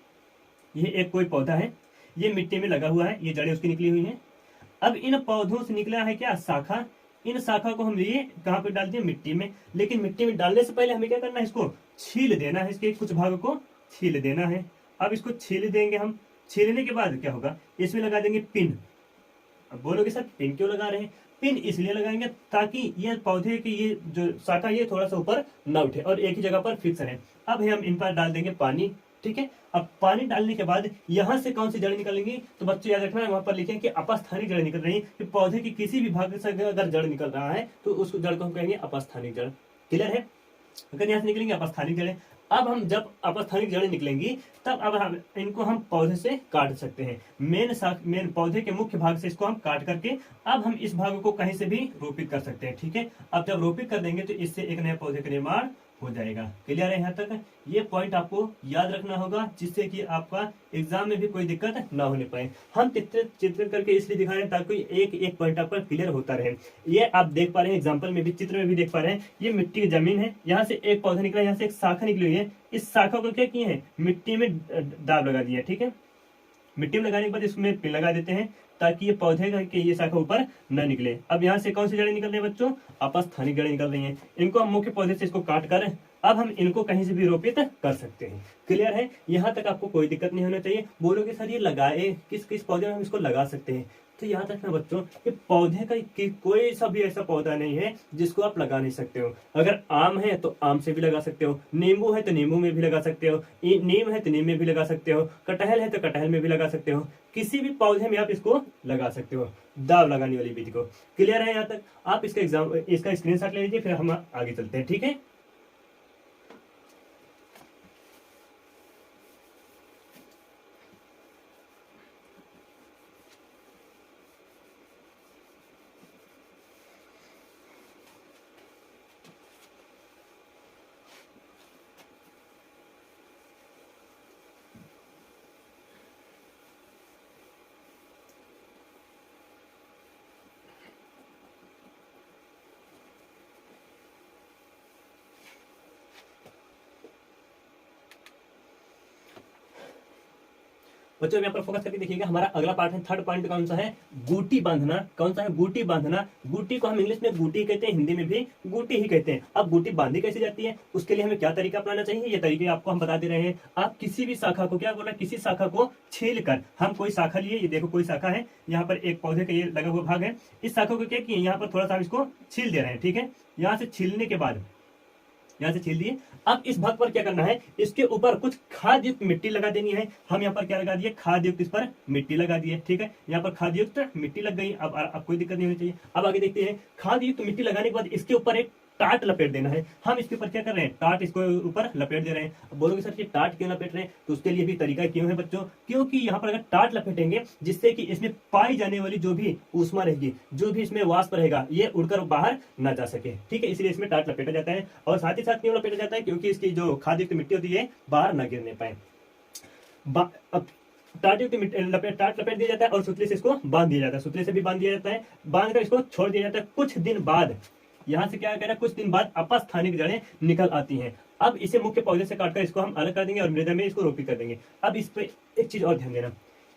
ये एक कोई पौधा है, ये मिट्टी में लगा हुआ है, ये जड़ें उसकी निकली हुई है। अब इन पौधों से निकला है क्या, शाखा। इन शाखा को हम लिए कहाँ पे डाल दिए, मिट्टी में। लेकिन मिट्टी में डालने से पहले हमें क्या करना है, इसको छील देना है, इसके कुछ भाग को छील देना है। अब इसको छील देंगे हम। छीलने के बाद क्या होगा, इसमें लगा देंगे पिन। अब बोलोगे सर पिन क्यों लगा रहे हैं, पिन इसलिए लगाएंगे ताकि ये पौधे की ये जो शाखा ये थोड़ा सा ऊपर न उठे और एक ही जगह पर फिक्स रहे। अब हम इन पर डाल देंगे पानी, ठीक है। अब पानी डालने के बाद यहाँ से कौन सी जड़ निकलेंगी, तो बच्चे याद रखना है वहां पर लिखें कि अपस्थानिक जड़ निकल रही है। पौधे की किसी भी भाग से अगर जड़ निकल रहा है तो उस जड़ को हम कहेंगे अपस्थानिक जड़। क्लियर है। अगर यहाँ से निकलेंगे अपस्थानिक जड़ें। अब हम जब अपस्थानिक जड़ें निकलेंगी तब अब हम इनको हम पौधे से काट सकते हैं। मेन पौधे के मुख्य भाग से इसको हम काट करके अब हम इस भाग को कहीं से भी रोपित कर सकते हैं, ठीक है। अब जब रोपित कर देंगे तो इससे एक नए पौधे का निर्माण हो जाएगा। क्लियर है यहाँ तक। ये पॉइंट आपको याद रखना होगा जिससे कि आपका एग्जाम में भी कोई दिक्कत ना होने पाए। हम चित्र करके इसलिए दिखा रहे हैं ताकि एक पॉइंट आपका क्लियर होता रहे। ये आप देख पा रहे हैं एग्जाम्पल में भी, चित्र में भी देख पा रहे हैं। ये मिट्टी की जमीन है, यहाँ से एक पौधा निकला, यहाँ से एक शाखा निकली हुई है। इस शाखा को क्या किए हैं, मिट्टी में दाब लगा दिया, ठीक है। मिट्टी में लगाने के बाद इसमें पिन लगा देते हैं ताकि ये पौधे का कि ये शाखा ऊपर न निकले। अब यहाँ से कौन सी जड़ें निकल रही है बच्चों? अपस्थानिक जड़ें निकल रही हैं। इनको हम मुख्य पौधे से इसको काट कर अब हम इनको कहीं से भी रोपित कर सकते हैं। क्लियर है? यहाँ तक आपको कोई दिक्कत नहीं होना चाहिए। बोलोगे सर ये लगाए किस किस पौधे में हम इसको लगा सकते हैं? तो याद रखना बच्चों कि पौधे का कोई सा भी ऐसा पौधा नहीं है जिसको आप लगा नहीं सकते हो। अगर आम है तो आम से भी लगा सकते हो, नींबू है तो नींबू में भी लगा सकते हो, नीम है तो नीम में भी लगा सकते हो, कटहल है तो कटहल में भी लगा सकते हो। किसी भी पौधे में आप इसको लगा सकते हो, दाव लगाने वाली विधि को। क्लियर है? यहाँ तक आप इसका स्क्रीनशॉट ले लीजिए, फिर हम आगे चलते हैं। ठीक है? बच्चों यहाँ पर फोकस करके देखिएगा। हमारा अगला पार्ट है, थर्ड पॉइंट कौन सा है? गूटी बांधना। कौन सा है? गूटी बांधना। गूटी को हम इंग्लिश में गूटी कहते हैं, हिंदी में भी गूटी ही कहते हैं। अब गूटी बांधी कैसे जाती है, उसके लिए हमें क्या तरीका अपनाना चाहिए, ये तरीके आपको हम बता दे रहे हैं। आप किसी भी शाखा को, क्या बोला, किसी शाखा को छील कर, हम कोई शाखा लिए, ये देखो कोई शाखा है, यहाँ पर एक पौधे का ये लगा हुआ भाग है, इस शाखा को क्या किए, यहाँ पर थोड़ा सा इसको छील दे रहे हैं। ठीक है? यहाँ से छीलने के बाद यहाँ से छील दिए। अब इस भाग पर क्या करना है, इसके ऊपर कुछ खाद युक्त मिट्टी लगा देनी है। हम यहाँ पर क्या लगा दिए, खाद युक्त, इस पर मिट्टी लगा दिए। ठीक है? यहाँ पर खाद युक्त मिट्टी लग गई। अब कोई दिक्कत नहीं होनी चाहिए। अब आगे देखते हैं। खाद युक्त मिट्टी लगाने के बाद इसके ऊपर एक टाट लपेट देना है। हम इसके ऊपर क्या कर रहे हैं, टाट इसको ऊपर लपेट दे रहे हैं। अब बोलोगे सर ये टाट क्यों लपेट रहे हैं, तो उसके लिए भी तरीका क्यों है बच्चों, क्योंकि यहाँ पर अगर टाट लपेटेंगे जिससे कि इसमें पाई जाने वाली जो भी ऊष्मा रहेगी, जो भी इसमें वाष्प रहेगा, ये उड़कर बाहर ना जा सके। ठीक है? इसलिए इसमें टाट लपेटा जाता है। और साथ ही साथ क्यों लपेटा जाता है, क्योंकि इसकी जो खाद युक्त मिट्टी होती है बाहर ना गिरने पाए। टाट लपेट दिया जाता है और सुतली से इसको बांध दिया जाता है। सुतली से भी बांध दिया जाता है, बांध कर इसको छोड़ दिया जाता है। कुछ दिन बाद यहाँ से क्या कह रहा है, कुछ दिन बाद अपस्थानिक जड़ें निकल आती हैं। अब इसे मुख्य पौधे से काटकर इसको हम अलग कर देंगे और मृदा में इसको रोपित कर देंगे। अब इस पे एक चीज और ध्यान देना,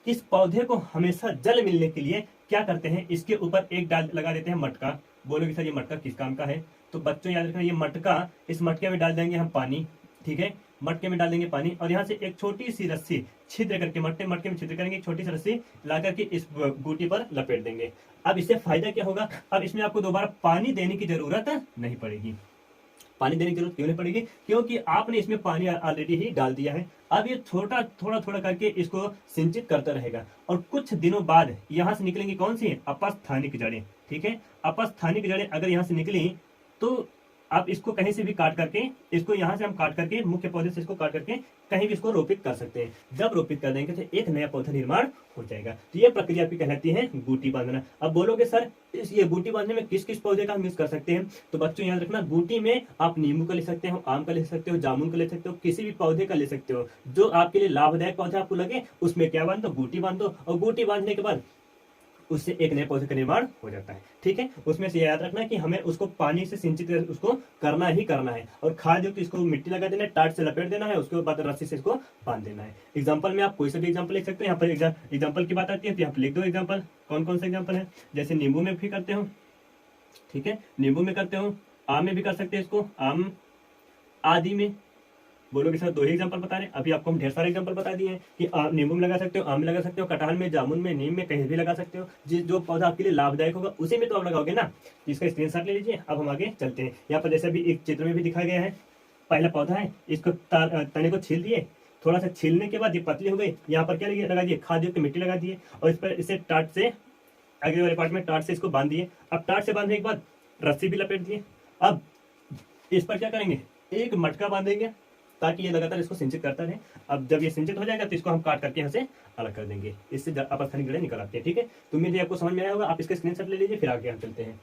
इस पौधे को हमेशा जल मिलने के लिए क्या करते हैं, इसके ऊपर एक डाल लगा देते हैं मटका। बोलोगे सर ये मटका किस काम का है, तो बच्चों याद रखना, ये मटका, इस मटके में डाल देंगे हम पानी। ठीक है? मटके में डाल देंगे पानी और यहाँ से एक छोटी सी रस्सी छिद्र करके, मटके में छिद्र करेंगे, एक छोटी सी रस्सी ला करके इस बूटी पर लपेट देंगे। अब इससे फायदा क्या होगा, अब इसमें आपको दोबारा पानी देने की जरूरत नहीं पड़ेगी। पानी देने की जरूरत क्यों नहीं पड़ेगी, क्योंकि आपने इसमें पानी ऑलरेडी ही डाल दिया है। अब ये थोड़ा थोड़ा करके इसको सिंचित करता रहेगा और कुछ दिनों बाद यहाँ से निकलेंगी कौन सी, अपस्थानिक जड़ें। ठीक है? अपस्थानिक जड़ें अगर यहाँ से निकली तो आप इसको कहीं से भी काट करके, इसको यहाँ से हम काट करके, मुख्य पौधे से इसको काट करके कहीं भी इसको रोपित कर सकते हैं। जब रोपित कर देंगे तो एक नया पौधा निर्माण हो जाएगा। तो ये प्रक्रिया आपकी कहलाती है बूटी बांधना। अब बोलोगे सर ये बूटी बांधने में किस किस पौधे का हम यूज कर सकते हैं, तो बच्चों याद रखना, बूटी में आप नींबू का ले सकते हो, आम का ले सकते हो, जामुन का ले सकते हो, किसी भी पौधे का ले सकते हो। जो आपके लिए लाभदायक पौधा आपको लगे उसमें क्या बांधो, बूटी बांधो। और बूटी बांधने के बाद उससे एक नए पौधे का निर्माण हो जाता है। ठीक है? उसमें से याद रखना कि हमें उसको पानी से सिंचित उसको करना ही करना है। और खाद युक्त इसको मिट्टी लगा देना है, टाट से लपेट देना है, उसके बाद रस्सी से इसको बांध देना है। एग्जाम्पल में आप कोई सा भी एग्जाम्पल लिख सकते हैं। यहाँ पर एग्जाम्पल की बात आती है तो यहाँ पर लिख दो एग्जाम्पल, कौन कौन सा एग्जाम्पल है। जैसे नींबू में भी करते हो, ठीक है, नींबू में करते हो, आम में भी कर सकते हैं इसको, आम आदि में। बोलोगे सर दो ही एग्जांपल बता रहे हैं, अभी आपको हम ढेर सारे एग्जांपल बता दिए हैं कि नींबू में लगा सकते हो, आम में लगा सकते हो, कटहल में, जामुन में, नीम में, कहीं भी लगा सकते हो। जो पौधा आपके लिए लाभदायक होगा उसी में तो आप लगाओगे ना। इसका स्क्रीनशॉट ले लीजिए। अब हम आगे चलते हैं। यहाँ पर जैसे अभी एक चित्र में भी दिखाया गया है, पहला पौधा है, इसको तने को छील दिए, थोड़ा सा छीलने के बाद ये पतली हो गई, यहाँ पर क्या लगा दिए, खाद युक्त मिट्टी लगा दिए और इस पर इसे टाट से, आगे वाले पार्ट में टाट से इसको बांध दिए। अब टाट से बांधने के बाद रस्सी भी लपेट दिए। अब इस पर क्या करेंगे, एक मटका बांधेंगे ताकि ये लगातार इसको सिंचित करता रहे। अब जब ये सिंचित हो जाएगा तो इसको हम काट करके यहाँ से अलग कर देंगे, इससे अपस्थानिक जड़ें निकल आती है। ठीक है? तो उम्मीद है आपको समझ में आया होगा। आप इसका स्क्रीनशॉट ले लीजिए, फिर आगे हम चलते हैं।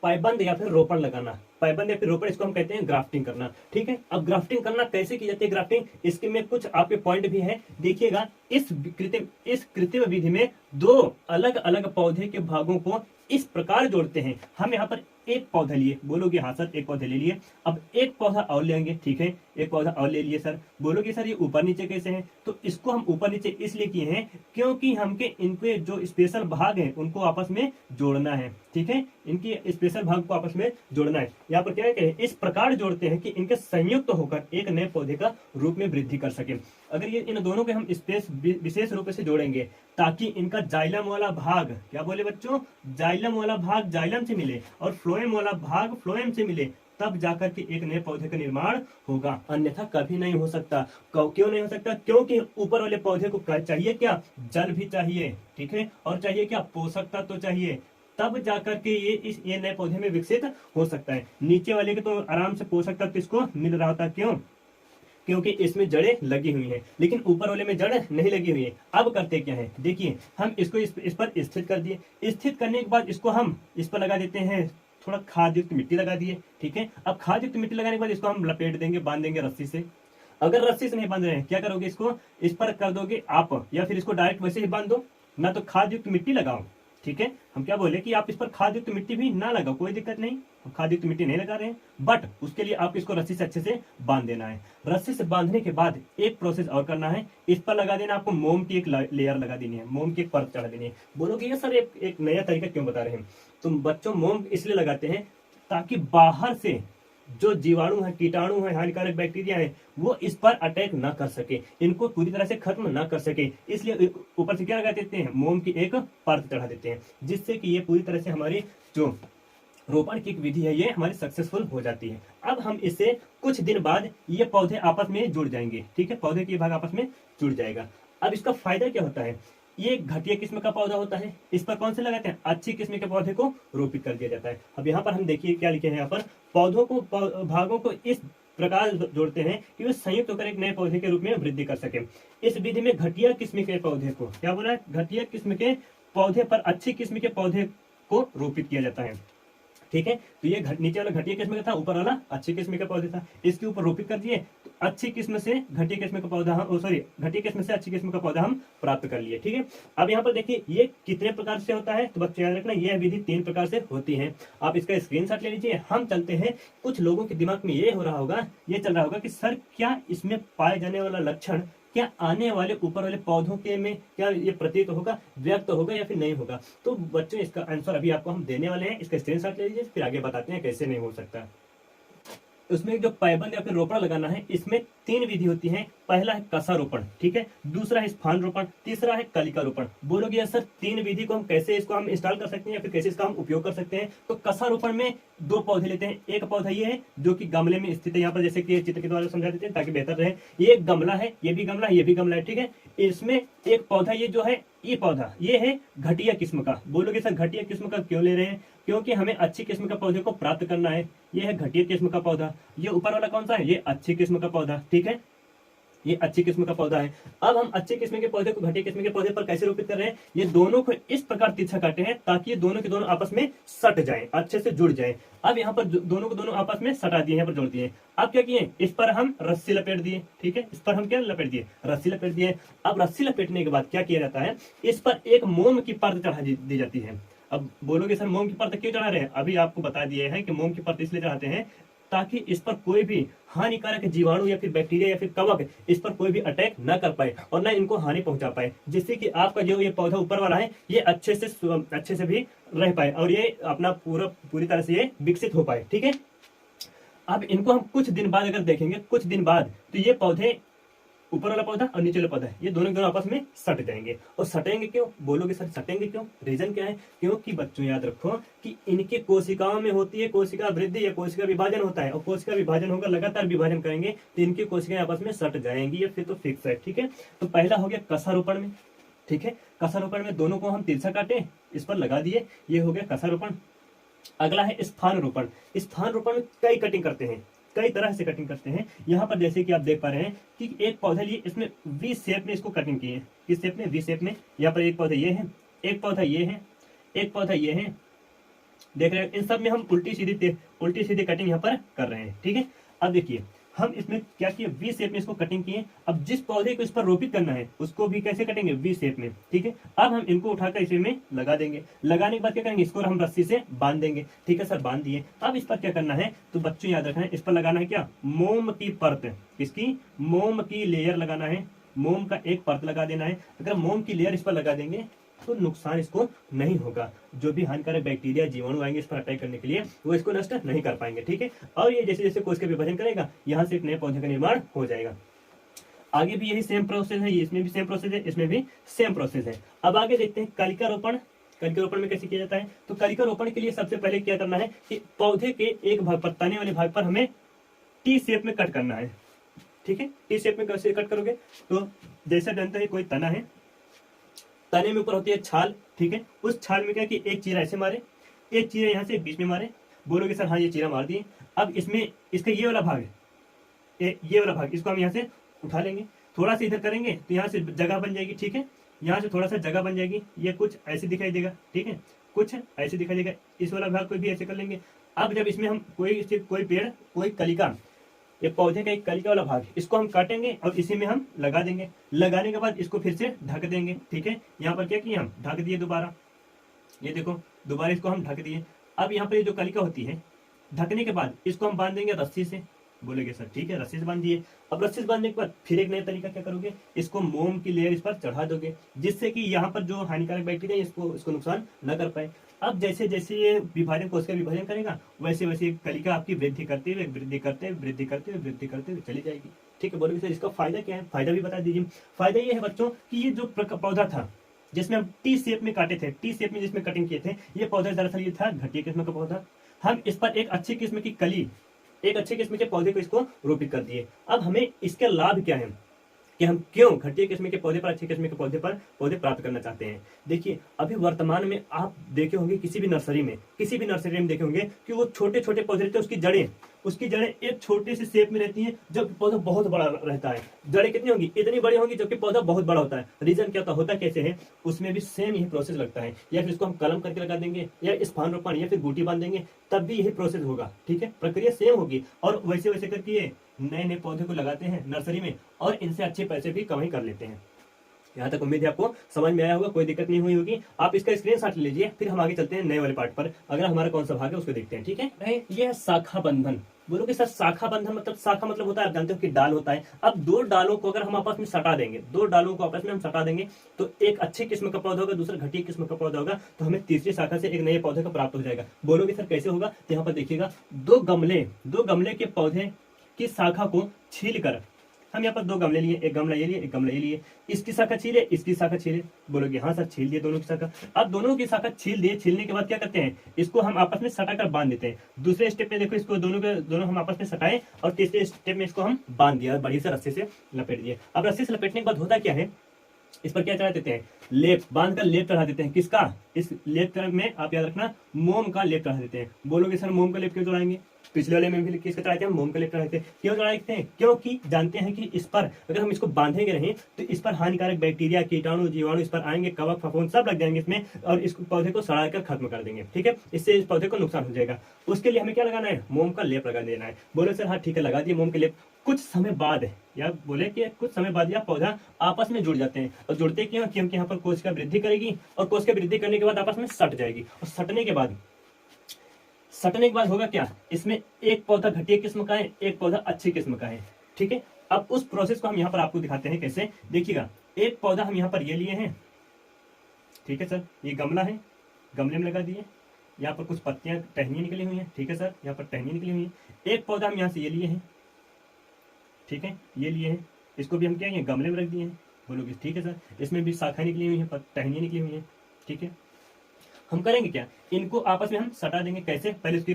पाइबंद या फिर रोपण लगाना, पाइबंद या फिर रोपण, इसको हम कहते हैं ग्राफ्टिंग करना। ठीक है? अब ग्राफ्टिंग करना कैसे की जाती है ग्राफ्टिंग, इसके में कुछ आपके पॉइंट भी है, देखिएगा। इस कृत्रिम विधि में दो अलग अलग पौधे के भागों को इस प्रकार जोड़ते हैं। हम यहाँ पर एक पौधा लिए, बोलोगे हाँ सर एक पौधे ले लिए। अब एक पौधा और लेंगे, ठीक है, एक पौधा और ले लिए सर। बोलोगे सर ये ऊपर नीचे कैसे है? तो इसको हम ऊपर नीचे इसलिए किए हैं क्योंकि हमके इनके जो स्पेशल भाग हैं उनको आपस में जोड़ना है, ठीक है, इनकी स्पेशल भाग को आपस में जोड़ना है। यहाँ पर क्या है कि इस प्रकार जोड़ते हैं कि इनके संयुक्त होकर एक नए पौधे का रूप में वृद्धि कर सके। अगर ये इन दोनों के हम स्पेस विशेष रूप से जोड़ेंगे ताकि इनका जाइलम वाला भाग, क्या बोले बच्चों, जाइलम वाला भाग जाइलम से मिले और फ्लोएम वाला भाग फ्लोएम से मिले, तब जाकर के एक नए पौधे का निर्माण होगा, अन्यथा कभी नहीं हो सकता। क्यों नहीं हो सकता? क्योंकि ऊपर वाले पौधे को चाहिए क्या, जल भी चाहिए, ठीक है, और चाहिए क्या, पोषक तत्व तो चाहिए, तब जाकर के ये नए पौधे में विकसित हो सकता है। नीचे वाले के तो आराम से पोषक तत्व इसको मिल रहा था, क्यों, क्योंकि इसमें जड़ें लगी हुई हैं, लेकिन ऊपर वाले में जड़ नहीं लगी हुई है। अब करते क्या है, देखिए हम इसको इस पर स्थित कर दिए। स्थित करने के बाद इसको हम इस पर लगा देते हैं, थोड़ा खाद युक्त मिट्टी लगा दिए, ठीक है। अब खाद युक्त मिट्टी लगाने के बाद इसको हम लपेट देंगे, बांध देंगे रस्सी से। अगर रस्सी से नहीं बांध रहे हैं, क्या करोगे, इसको इस पर कर दोगे आप, या फिर इसको डायरेक्ट वैसे ही बांध दो ना, तो खाद युक्त मिट्टी लगाओ, ठीक है। हम क्या बोले कि आप इस पर खाद युक्त मिट्टी भी ना लगाओ, कोई दिक्कत नहीं, हम खाद युक्त मिट्टी नहीं लगा रहे हैं, बट उसके लिए आप इसको रस्सी से अच्छे से बांध देना है। रस्सी से बांधने के बाद एक प्रोसेस और करना है, इस पर लगा देना आपको मोम की एक लेयर लगा देनी है, मोम की एक परत चढ़ा देनी है। बोलोगे ये सर एक नया तरीका क्यों बता रहे हैं? तो बच्चों मोम इसलिए लगाते हैं ताकि बाहर से जो जीवाणु है, कीटाणु है, हानिकारक बैक्टीरिया है, वो इस पर अटैक ना कर सके, इनको पूरी तरह से खत्म ना कर सके, इसलिए ऊपर से क्या लगा देते हैं, मोम की एक परत चढ़ा देते हैं, जिससे कि ये पूरी तरह से हमारी जो रोपण की विधि है ये हमारी सक्सेसफुल हो जाती है। अब हम इससे कुछ दिन बाद ये पौधे आपस में जुड़ जाएंगे, ठीक है, पौधे की भाग आपस में जुड़ जाएगा। अब इसका फायदा क्या होता है, ये घटिया किस्म का पौधा होता है, इस पर कौन से लगाते हैं, अच्छी किस्म के पौधे को रोपित कर दिया जाता है। अब यहाँ पर हम देखिए क्या लिखे हैं, यहाँ पर पौधों को भागों को इस प्रकार जोड़ते हैं कि वे संयुक्त होकर एक नए पौधे के रूप में वृद्धि कर सके। इस विधि में घटिया किस्म के पौधे को, क्या बोला है, घटिया किस्म के पौधे पर अच्छी किस्म के पौधे को रोपित किया जाता है, ठीक है। तो ये नीचे वाला घटिया किस्म का था, ऊपर वाला अच्छी किस्म का पौधा था, इसके ऊपर रोपित कर दिए, तो अच्छी किस्म से घटिया किस्म का पौधा हम घटिया किस्म से अच्छी किस्म का पौधा हम प्राप्त कर लिए, ठीक है। अब यहाँ पर देखिए ये कितने प्रकार से होता है, तो बच्चे याद रखना यह विधि 3 प्रकार से होती है। आप इसका स्क्रीनशॉट ले लीजिए। हम चलते हैं, कुछ लोगों के दिमाग में ये हो रहा होगा, ये चल रहा होगा कि सर क्या इसमें पाए जाने वाला लक्षण क्या आने वाले ऊपर वाले पौधों के में क्या ये प्रतीत होगा, व्यक्त होगा या फिर नहीं होगा? तो बच्चों इसका आंसर अभी आपको हम देने वाले हैं, इसका स्क्रीनशॉट ले लीजिए, फिर आगे बताते हैं कैसे नहीं हो सकता। उसमें जो पैबंद या फिर रोपण लगाना है, इसमें 3 विधि होती है। पहला है कसा रोपण, ठीक है, दूसरा है स्थान रोपण, तीसरा है कलिका रोपण। बोलोगे सर 3 विधि को हम कैसे इसको हम इंस्टॉल कर सकते हैं या फिर कैसे इसका हम उपयोग कर सकते हैं? तो कसा रोपण में 2 पौधे लेते हैं। एक पौधा ये है जो कि गमले में स्थित है, यहाँ पर जैसे कि चित्र के द्वारा समझा देते हैं ताकि बेहतर रहे। ये एक गमला है, ये भी गमला है, ये भी गमला है, ठीक है। इसमें एक पौधा ये जो है, ये पौधा ये है घटिया किस्म का। बोलोगे सर घटिया किस्म का क्यों ले रहे हैं? क्योंकि हमें अच्छी किस्म का पौधे को प्राप्त करना है। ये है घटिया किस्म का पौधा। ये ऊपर वाला कौन सा है? ये अच्छी किस्म का पौधा, ठीक है, ये अच्छी किस्म का पौधा है। अब हम अच्छी किस्म के पौधे को घटिया किस्म के पौधे पर कैसे रोपित कर रहे हैं? ये दोनों को इस प्रकार तिरछा काटे हैं ताकि ये दोनों के दोनों आपस में सट जाएं, अच्छे से जुड़ जाएं। अब यहाँ पर दोनों को दोनों आपस में सटा दिए, यहाँ पर जोड़ दिए। अब क्या किए, इस पर हम रस्सी लपेट दिए, ठीक है, इस पर हम क्या लपेट दिए, रस्सी लपेट दिए। अब रस्सी लपेटने के बाद क्या किया जाता है, इस पर एक मोम की परत चढ़ा दी जाती है। अब बोलोगे सर मोम की परत क्यों चढ़ा रहे हैं? अभी आपको बता दिए हैं कि मोम की परत इसलिए चढ़ाते हैं ताकि इस पर कोई भी हानिकारक जीवाणु या फिर बैक्टीरिया या फिर कवक इस पर कोई भी अटैक ना कर पाए और ना इनको हानि पहुंचा पाए, जिससे कि आपका जो ये पौधा ऊपर वाला है ये अच्छे से भी रह पाए और ये अपना पूरी तरह से ये विकसित हो पाए, ठीक है। अब इनको हम कुछ दिन बाद अगर देखेंगे, कुछ दिन बाद, तो ये पौधे ऊपर वाला पौधा और नीचे वाला पौधा ये दोनों दोनों आपस में सट जाएंगे। और सटेंगे क्यों? बोलोगे सर सटेंगे क्यों? रीजन क्या है? क्योंकि बच्चों याद रखो कि इनके कोशिकाओं में होती है कोशिका वृद्धि या कोशिका विभाजन होता है, और कोशिका विभाजन होगा, लगातार विभाजन करेंगे तो इनकी कोशिकाएं आपस में सट जाएंगी, या फिर तो फिक्स है, ठीक है। तो पहला हो गया कसारोपण में, ठीक है, कसारोपण में दोनों को हम तिरछा काटे, इस पर लगा दिए, ये हो गया कसारोपण। अगला है स्थान रोपण। स्थान रोपण में कई कटिंग करते हैं, कई तरह से कटिंग करते हैं। यहाँ पर जैसे कि आप देख पा रहे हैं कि एक पौधा लिए, इसमें वी शेप में इसको कटिंग की है। किस शेप में? वी शेप में। यहाँ पर एक पौधा ये है, एक पौधा ये है, एक पौधा ये है, देख रहे हैं। इन सब में हम उल्टी सीधी कटिंग यहाँ पर कर रहे हैं, ठीक है। अब देखिए हम इसमें क्या किए, वी शेप में इसको कटिंग किए। अब जिस पौधे को इस पर रोपित करना है उसको भी कैसे कटेंगे, वी शेप में, ठीक है। अब हम इनको उठाकर इसी में लगा देंगे। लगाने के बाद क्या करेंगे, इसको हम रस्सी से बांध देंगे, ठीक है सर, बांध दिए। अब इस पर क्या करना है, तो बच्चों याद रखना है, इस पर लगाना है क्या, मोम की परत, किसकी, मोम की लेयर लगाना है, मोम का एक परत लगा देना है। अगर मोम की लेयर इस पर लगा देंगे तो नुकसान इसको नहीं होगा, जो भी हानिकारक बैक्टीरिया जीवाणु आएंगे इस पर अटैक करने के लिए वो इसको नष्ट नहीं कर पाएंगे, ठीक है। और ये जैसे जैसे कोश का विभाजन करेगा यहाँ से एक नए पौधे का निर्माण हो जाएगा। आगे भी यही सेम प्रोसेस है, इसमें भी सेम प्रोसेस है, इसमें भी सेम प्रोसेस है। अब आगे देखते हैं कलिका रोपण। कलिका रोपण में कैसे किया जाता है, तो कलिका रोपण के लिए सबसे पहले क्या करना है कि पौधे के एक भाग पर, तने वाले भाग पर हमें टी शेप में कट करना है, ठीक है। टी शेप में कैसे कट करोगे, तो जैसा जानते हैं कोई तना है, तने में ऊपर होती है छाल, ठीक है। उस छाल में क्या कि एक चीरा ऐसे मारे, एक चीरा यहाँ से बीच में मारे, बोलोगे सर हाँ ये चीरा मार दिए। अब इसमें इसका ये वाला भाग, ये वाला भाग इसको हम यहाँ से उठा लेंगे, थोड़ा सा इधर करेंगे तो यहाँ से जगह बन जाएगी, ठीक है। यहाँ से थोड़ा सा जगह बन जाएगी, ये कुछ ऐसे दिखाई देगा, ठीक है, कुछ ऐसे दिखाई देगा। इस वाला भाग को भी ऐसे कर लेंगे। अब जब इसमें हम कोई पेड़, कोई कलिका, ये पौधे का एक कलिका वाला भाग, इसको हम काटेंगे और इसी में हम लगा देंगे। लगाने के बाद इसको फिर से ढक देंगे, ठीक है। यहाँ पर क्या किया, हम ढक दिए दोबारा, ये देखो दोबारा इसको हम ढक दिए। अब यहाँ पर ये जो कलिका होती है, ढकने के बाद इसको हम बांध देंगे रस्सी से, बोलेगे सर ठीक है, रस्सी से बांध दिए। अब रस्सी से बांधने के बाद फिर एक नया तरीका क्या करोगे, इसको मोम की लेयर इस पर चढ़ा दोगे, जिससे कि यहाँ पर जो हानिकारक बैक्टीरिया इसको नुकसान न कर पाए। अब जैसे जैसे ये विभाजन, कोश का विभाजन करेगा, वैसे वैसे कलिका आपकी वृद्धि करते हुए चली जाएगी, ठीक है। बोलोगे सर इसका फायदा क्या है, फायदा भी बता दीजिए। फायदा ये है बच्चों कि ये जो पौधा था जिसमें हम टी शेप में काटे थे, टी शेप में जिसमें कटिंग किए थे, ये पौधा दरअसल ये था घटिया किस्म का पौधा। हम इस पर एक अच्छी किस्म की कली, एक अच्छे किस्म के पौधे को इसको रोपित कर दिए। अब हमें इसके लाभ क्या है कि हम क्यों घटिया किस्म के पौधे पर अच्छे किस्म के पौधे प्राप्त करना चाहते हैं। देखिए अभी वर्तमान में आप देखे होंगे किसी भी नर्सरी में देखे होंगे कि वो छोटे छोटे पौधे रहते हैं, उसकी जड़ें एक छोटे से शेप में रहती हैं, जबकि पौधा बहुत बड़ा रहता है। जड़ें कितनी होंगी, इतनी बड़ी होंगी, जबकि पौधा बहुत बड़ा होता है। रीजन क्या होता कैसे है, उसमें भी सेम यही प्रोसेस लगता है। या फिर इसको हम कलम करके लगा देंगे, या स्थान रोपण, या फिर बूटी बांध देंगे, तब भी यही प्रोसेस होगा, ठीक है। प्रक्रिया सेम होगी और वैसे वैसे करके नए नए पौधे को लगाते हैं नर्सरी में और इनसे अच्छे पैसे भी कमाई कर लेते हैं। यहाँ तक उम्मीद है आपको समझ में आया होगा, कोई दिक्कत नहीं हुई होगी। आप इसका स्क्रीनशॉट ले लीजिए, फिर हम आगे चलते हैं नए वाले पार्ट पर। अगर हमारा कौन सा भाग है उसको देखते हैं, ठीक है। ये है शाखा बंधन। बोलोगे सर शाखा बंधन मतलब, शाखा मतलब होता है, आप जानते हो कि डाल होता है। अब दो डालों को अगर हम आपस में सटा देंगे, तो एक अच्छे किस्म का पौधा होगा, दूसरा घटिया किस्म का पौधा होगा, तो हमें तीसरी शाखा से एक नए पौधे का प्राप्त हो जाएगा। बोलोगे सर कैसे होगा, तो यहाँ पर देखिएगा, दो गमले के पौधे की शाखा को छील कर, हम यहाँ पर दो गमले लिए, एक गमला ये लिए, एक गमला ये लिए, इसकी शाखा छीले, इसकी शाखा छीले। बोलोगे हाँ सर छील दिए दोनों की शाखा। अब दोनों की शाखा छील दिए, छीलने के बाद क्या करते हैं, इसको हम आपस में सटा कर बांध देते हैं। दूसरे स्टेप में देखो, इसको दोनों हम आपस में सटाए और तीसरे स्टेप में इसको हम बांध दिया, बढ़िया से रस्सी से लपेट दिए। अब रस्सी से लपेटने के बाद होता क्या है, इस पर क्या चढ़ा देते हैं, लेप, बांध कर लेप चढ़ा देते हैं। किसका, इस लेप में आप याद रखना मोम का लेप चढ़ा देते हैं। बोलोगे सर मोम का लेप क्यों चढ़ाएंगे, पिछले वाले में भी किसका चढ़ाते हैं, मोम का लेप चढ़ाते हैं। क्यों चढ़ाते हैं, क्योंकि जानते हैं कि इस पर अगर हम इसको बांधेंगे नहीं तो इस पर हानिकारक बैक्टीरिया, कीटाणु, जीवाणु इस पर आएंगे, कवक, फफूंद सब लग जाएंगे इसमें और इस पौधे को सड़ा कर खत्म कर देंगे, ठीक है। इससे इस पौधे को नुकसान हो जाएगा। उसके लिए हमें क्या लगाना है, मोम का लेप लगा देना है। बोले सर हाँ ठीक है, लगा दिए मोम के लेप। कुछ समय बाद, या बोले कि कुछ समय बाद यह पौधा आपस में जुड़ जाते हैं। और जुड़ते क्यों, क्योंकि यहाँ पर कोशिका वृद्धि करेगी और कोशिका वृद्धि करने के बाद आपस में सट जाएगी। और सटने के बाद होगा क्या, इसमें एक पौधा घटिया किस्म का है, एक पौधा अच्छी किस्म का है, ठीक है। अब उस प्रोसेस को हम यहाँ पर आपको दिखाते हैं कैसे। देखिएगा, एक पौधा हम यहाँ पर ये लिए हैं, ठीक है सर, ये गमला है, गमले में लगा दिए। यहाँ पर कुछ पत्तियां, टहनियां निकली हुई हैं, ठीक है सर, यहाँ पर टहनियां निकली हुई है। एक पौधा हम यहाँ से ये लिए हैं, ठीक है, ये लिए हैं, इसको भी हम क्या है गमले में रख दिए हैं। बोलोगे ठीक है सर, इसमें भी शाखाएं निकली हुई हैं, टहनियां निकली हुई हैं, ठीक है। हम करेंगे क्या, इनको आपस में हम सटा देंगे। कैसे, पहले इसके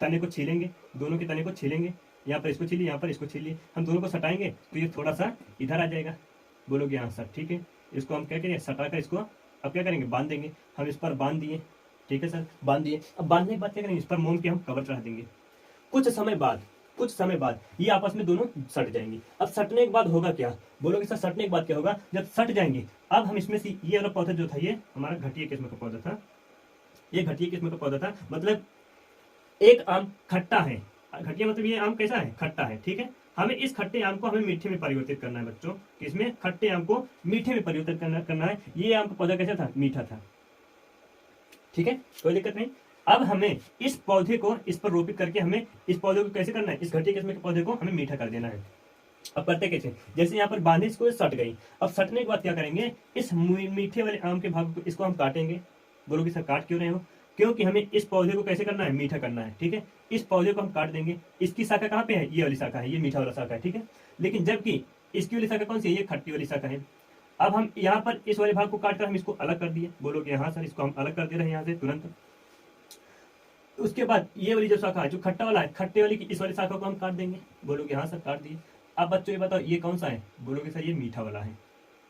तने को छीलेंगे, दोनों के तने को छीलेंगे, यहाँ पर इसको छीलिए, यहाँ पर इसको छीलिए, हम दोनों को सटाएंगे तो ये थोड़ा सा इधर आ जाएगा। बोलोगे हाँ सर ठीक है, इसको हम क्या करेंगे, सटा कर इसको अब क्या करेंगे, बांध देंगे। हम इस पर बांध दिए, ठीक है सर, बांध दिए। अब बांधने के बाद क्या करेंगे, इस पर मोम के हम कवर चढ़ा देंगे। कुछ समय बाद ये आपस में दोनों सट जाएंगी। अब सटने के बाद होगा क्या, बोलोगे सर सटने के बाद क्या होगा, जब सट जाएंगी अब हम इसमें से ये वाला पौधा जो था, ये हमारा घटिया किस्म का पौधा था, ये घटिया किस्म का पौधा था। मतलब एक आम खट्टा है, घटिया मतलब ये आम कैसा है, खट्टा है, ठीक है। हमें इस खट्टे आम को हमें मीठे में परिवर्तित करना है बच्चों, इसमें खट्टे आम को मीठे में परिवर्तित करना है। ये आम का पौधा कैसा था, मीठा था, ठीक है, कोई दिक्कत नहीं। अब हमें इस पौधे को इस पर रोपित करके हमें इस पौधे को कैसे करना है, इस घटिया किस्म के पौधे को हमें मीठा कर देना है। अब करते कैसे, जैसे यहाँ पर बांधे इसको, सट गई। अब सटने के बाद क्या करेंगे, इस मीठे वाले आम के भाग को इसको हम काटेंगे। बोलोगे सर काट क्यों रहे हो, क्योंकि हमें इस पौधे को कैसे करना है, मीठा करना है, ठीक है। इस पौधे को हम काट देंगे। इसकी शाखा कहाँ पे है, ये वाली शाखा है, ये मीठा वाला शाखा है, ठीक है। लेकिन जबकि इसकी वाली शाखा कौन सी है, ये खट्टी वाली शाखा है। अब हम यहाँ पर इस वाले भाग को काटकर हम इसको अलग कर दिए। बोलोगे हाँ सर, इसको हम अलग कर दे रहे हैं यहाँ से तुरंत। उसके बाद ये वाली जो शाखा है, जो खट्टा वाला है, खट्टे वाली की इस वाली शाखा को हम काट देंगे। बोलोगे हाँ सर काट दिए। अब बच्चों ये बताओ ये कौन सा है, बोलोगे सर ये मीठा वाला है।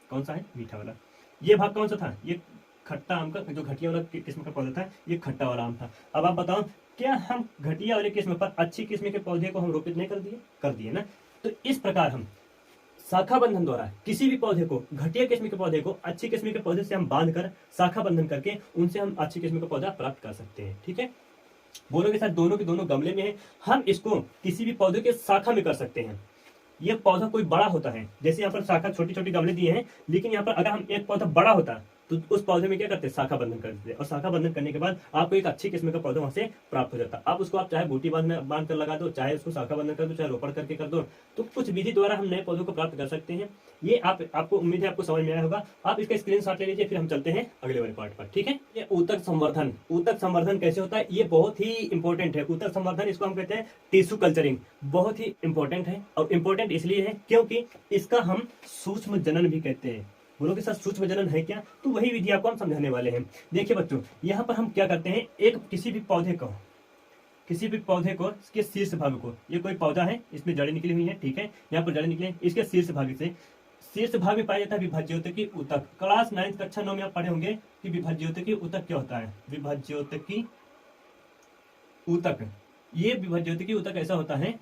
कौन सा है, मीठा वाला। ये भाग कौन सा था, ये खट्टा आम का, जो घटिया वाला किस्म का पौधा था, ये खट्टा वाला आम था। अब आप बताओ क्या हम घटिया वाले किस्म पर अच्छी किस्म के पौधे को हम रोपित नहीं कर दिए, कर दिए ना। तो इस प्रकार हम शाखा बंधन द्वारा किसी भी पौधे को, घटिया किस्म के पौधे को अच्छी किस्म के पौधे से हम बांध कर शाखा बंधन करके उनसे हम अच्छी किस्म का पौधा प्राप्त कर सकते हैं, ठीक है। बोलोगे सर दोनों के दोनों गमले में है, हम इसको किसी भी पौधे के शाखा में कर सकते हैं। ये पौधा कोई बड़ा होता है, जैसे यहाँ पर शाखा छोटी छोटी गमले दिए हैं, लेकिन यहाँ पर अगर हम एक पौधा बड़ा होता तो उस पौधे में क्या करते, शाखा बंधन कर देते, और शाखा बंधन करने के बाद आपको एक अच्छी किस्म का पौधा वहां से प्राप्त हो जाता। अब उसको आप चाहे बूटी बांध कर लगा दो, चाहे उसको शाखा बंधन कर दो, चाहे रोपण करके कर दो, तो कुछ विधि द्वारा हम नए पौधों को प्राप्त कर सकते हैं। ये आपको उम्मीद है आपको समझ में आया होगा। आप इसका स्क्रीनशॉट ले लीजिए, फिर हम चलते हैं अगले वाले पार्ट पर, ठीक है। ये ऊतक संवर्धन, ऊतक संवर्धन कैसे होता है, ये बहुत ही इंपॉर्टेंट है। ऊतक संवर्धन इसको हम कहते हैं टिश्यू कल्चरिंग, बहुत ही इंपॉर्टेंट है। और इंपॉर्टेंट इसलिए है क्योंकि इसका हम सूक्ष्म जनन भी कहते हैं। बोलोगे सर सूक्ष्म जनन है क्या, तो वही विधि आपको हम समझाने वाले हैं। देखिए बच्चों, यहाँ पर हम क्या करते हैं, एक किसी भी पौधे को इसके शीर्ष भाग को, ये कोई पौधा है, इसमें जड़ें निकली हुई है, ठीक है, यहाँ पर जड़ें निकली, इसके शीर्ष भाग में पाया जाता है विभाज्योतकी ऊतक। क्लास 9 कक्षा 9 में आप पढ़े होंगे कि विभाज्योतकी ऊतक क्या होता है। विभाज्योतकी ऊतक, ये विभाज्योतकी ऊतक ऐसा होता है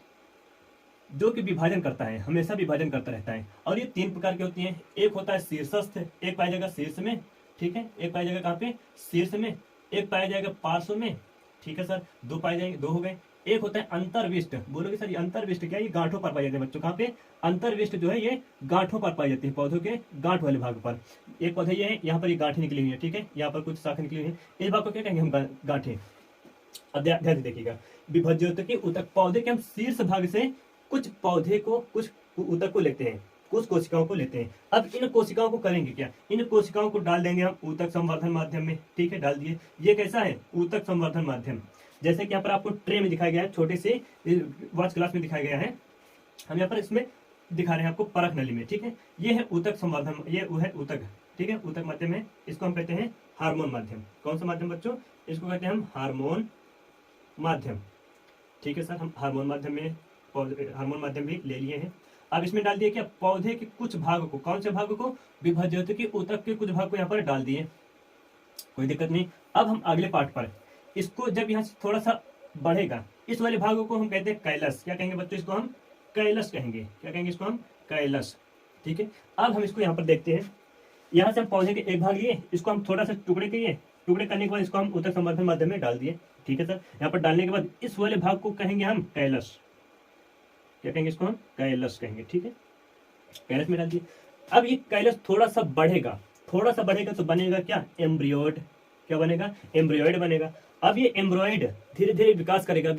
जो कि विभाजन करता है, हमेशा विभाजन करता रहता है। और ये 3 प्रकार की होती हैं। एक होता है शीर्षस्थ, एक पाया जाएगा शीर्ष में, ठीक है, एक पाया जाएगा कहाँ पे, शीर्ष में, एक पाया जाएगा पार्श्व में, ठीक है सर, 2 पाए जाएंगे, 2 हो गए। एक होता है अंतर्विष्ट। बोलोगे सर ये अंतर्विष्ट क्या, ये गांठों पर पाए जाते हैं बच्चों, कहाँ पे, अंतर्विष्ट जो है ये गांठों पर पाई जाती है, पौधों के गांठ वाले भाग पर। एक पौधा ये है, यहाँ पर ये गांठें निकली हुई है, ठीक है, यहाँ पर कुछ शाखा निकली हुई है, इस भाग को क्या कहेंगे हम, गांठें। अब ध्यान से देखिएगा, विभाज्योतकी ऊतक, पौधे के हम शीर्ष भाग से कुछ पौधे को, कुछ ऊतक को लेते हैं, कुछ कोशिकाओं को लेते हैं। अब इन कोशिकाओं को करेंगे क्या, इन कोशिकाओं को डाल देंगे हम ऊतक संवर्धन माध्यम में, ठीक है, डाल दिए। ये कैसा है, ऊतक संवर्धन माध्यम। जैसे कि यहाँ पर आपको ट्रे में दिखाया गया है, छोटे से वॉच ग्लास में दिखाया गया है, हम यहाँ पर इसमें दिखा रहे हैं आपको परख नली में, ठीक है। ये है ऊतक संवर्धन, ये है ऊतक, ठीक है, ऊतक माध्यम है। इसको हम कहते हैं हार्मोन माध्यम। कौन सा माध्यम बच्चों, इसको कहते हैं हम हार्मोन माध्यम, ठीक है सर। हम हार्मोन माध्यम भी ले लिए हैं। अब इसमें डाल दिए क्या, पौधे के कुछ भाग को, कौन से भाग को, विभाज्योतकी ऊतक के कुछ भाग को यहाँ पर डाल दिए, कोई दिक्कत नहीं। अब हम अगले पार्ट पर, इसको जब यहाँ से थोड़ा सा बढ़ेगा, इस वाले भागों को हम कहते हैं कैलस। क्या कहेंगे बच्चों, इसको हम कैलस कहेंगे। क्या कहेंगे, इसको हम कैलस, ठीक है। अब हम इसको यहाँ पर देखते हैं, यहाँ से हम पौधे के एक भाग लिए, इसको हम थोड़ा सा टुकड़े किए, टुकड़े करने के बाद इसको हम ऊतक संवर्धन माध्यम में डाल दिए, ठीक है सर। यहाँ पर डालने के बाद इस वाले भाग को कहेंगे हम कैलस। क्या कहेंगे, इसको हम कैलस कहेंगे, ठीक है, कैलस में डाल दिए। अब ये कैलस थोड़ा सा बढ़ेगा तो बनेगा क्या, एम्ब्रियोइड। क्या बनेगा, एम्ब्रियोइड बनेगा। अब ये एम्ब्रियोइड धीरे धीरे विकास करेगा,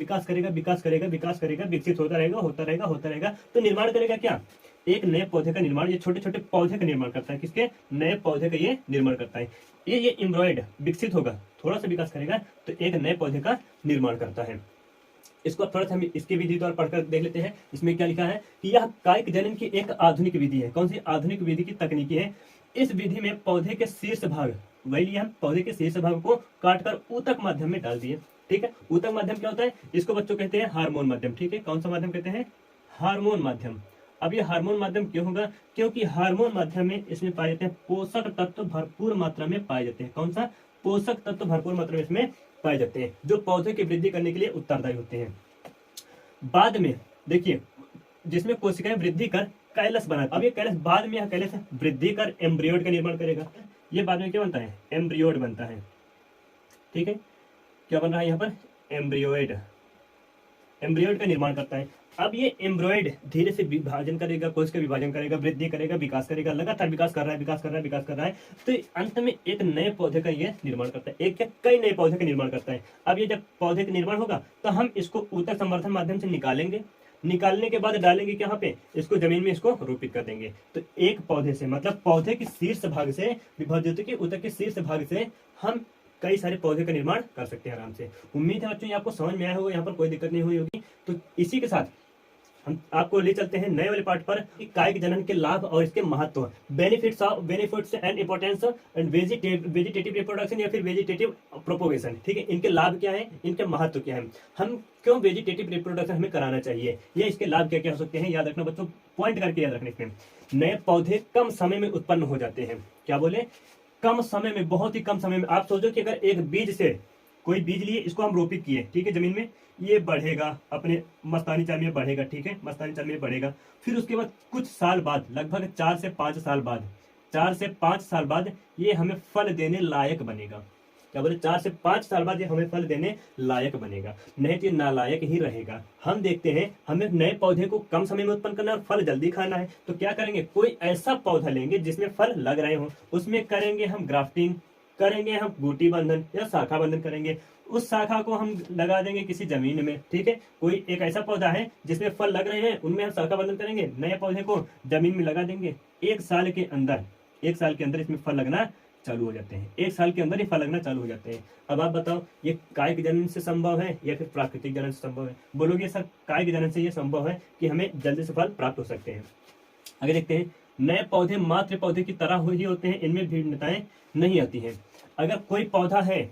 विकसित होता रहेगा, तो निर्माण करेगा क्या, एक नए पौधे का निर्माण। ये छोटे छोटे पौधे का निर्माण करता है, किसके, नए पौधे का ये निर्माण करता है। ये एम्ब्रियोइड विकसित होगा, थोड़ा सा विकास करेगा तो एक नए पौधे का निर्माण करता है। इसको थोड़ा सा हम इसके विधि द्वारा पढ़कर देख लेते हैं। इसमें क्या लिखा है कि यह कायिक जनन की एक आधुनिक विधि है। कौन सी आधुनिक विधि की तकनीकी है। इस विधि में पौधे के शीर्ष भाग, वही लिया हम, पौधे के शीर्ष भाग को काटकर ऊतक माध्यम में डाल दिए, ठीक है। ऊतक माध्यम क्या होता है, इसको बच्चों कहते हैं हार्मोन माध्यम, ठीक है। कौन सा माध्यम कहते हैं, हार्मोन माध्यम। अब ये हार्मोन माध्यम क्यों होगा, क्योंकि हार्मोन माध्यम में इसमें पाए जाते हैं पोषक तत्व भरपूर मात्रा में पाए जाते हैं। कौन सा, पोषक तत्व भरपूर मात्रा में इसमें पाए जाते हैं, जो पौधे की वृद्धि करने के लिए उत्तरदायी होते हैं। बाद में देखिए, जिसमें कोशिकाएं वृद्धि कर कैलस बनाती है। अब ये कैलस बाद में, यह कैलस वृद्धि कर एम्ब्रियोइड का निर्माण करेगा। ये बाद में क्या बनता है, एम्ब्रियोइड बनता है, ठीक है। क्या बन रहा है यहाँ पर, एम्ब्रियोइड, एम्ब्रियोइड का निर्माण करता है। अब ये एम्ब्रॉयड धीरे से विभाजन करेगा, कोश का विभाजन करेगा, वृद्धि करेगा, विकास करेगा, लगातार विकास कर रहा है, विकास कर रहा है, विकास कर रहा है, तो अंत में एक नए पौधे का ये निर्माण करता है, एक या कई नए पौधे का निर्माण करता है। अब ये जब पौधे का निर्माण होगा तो हम इसको ऊतक संवर्धन माध्यम से निकालेंगे, निकालने के बाद डालेंगे कहाँ पे, इसको जमीन में इसको रोपित कर देंगे। तो एक पौधे से मतलब पौधे के शीर्ष भाग से, विभाजित के ऊतक के शीर्ष भाग से हम कई सारे पौधे का निर्माण कर सकते हैं आराम से। उम्मीद है बच्चों ये आपको समझ में आया होगा, यहाँ पर कोई दिक्कत नहीं हुई होगी। तो इसी के साथ हम आपको ले चलते हैं नए वाले पार्ट पर, कायिक जनन के लाभ और इसके महत्व, benefits and importance and vegetative reproduction या फिर वेजिटेटिव प्रोपोगेशन। ठीक है, इनके लाभ क्या है, इनके महत्व क्या है, हम क्यों वेजिटेटिव रिप्रोडक्शन हमें कराना चाहिए, या इसके लाभ क्या क्या हो सकते हैं, याद रखना बच्चों, पॉइंट करके याद रखने इसमें। नए पौधे कम समय में उत्पन्न हो जाते हैं, क्या बोले, कम समय में, बहुत ही कम समय में। आप सोचो कि अगर एक बीज से, कोई बीज लिए, इसको हम रोपित किए, ठीक है, जमीन में, ये बढ़ेगा, अपने मस्तानी चाल में बढ़ेगा, ठीक है, मस्तानी चाल में बढ़ेगा। फिर उसके बाद कुछ साल बाद, लगभग 4 से 5 साल बाद, 4 से 5 साल बाद ये हमें फल देने लायक बनेगा। क्या बोले, 4 से 5 साल बाद ये हमें फल देने लायक बनेगा, नहीं तो ये नालायक ही रहेगा। हम देखते हैं, हमें नए पौधे को कम समय में उत्पन्न करना है और फल जल्दी खाना है, तो क्या करेंगे, कोई ऐसा पौधा लेंगे जिसमें फल लग रहे हो, उसमें करेंगे हम ग्राफ्टिंग, करेंगे हम बूटी बंधन या शाखा बंधन करेंगे। उस शाखा को हम लगा देंगे किसी जमीन में, ठीक है, कोई एक ऐसा पौधा है जिसमें फल लग रहे हैं, उनमें हम शाखा बंधन करेंगे, नए पौधे को जमीन में लगा देंगे। 1 साल के अंदर, 1 साल के अंदर इसमें फल लगना चालू हो जाते हैं, 1 साल के अंदर ही फल लगना चालू हो जाते हैं। अब आप बताओ, ये कायिक जनन से संभव है या फिर प्राकृतिक जनन से संभव है? बोलोगे सर कायिक जनन से ये संभव है कि हमें जल्दी से फल प्राप्त हो सकते हैं। आगे देखते हैं, नए पौधे मातृ पौधे की तरह ही होते हैं, इनमें भिन्नताएं नहीं आती हैं। अगर कोई पौधा है,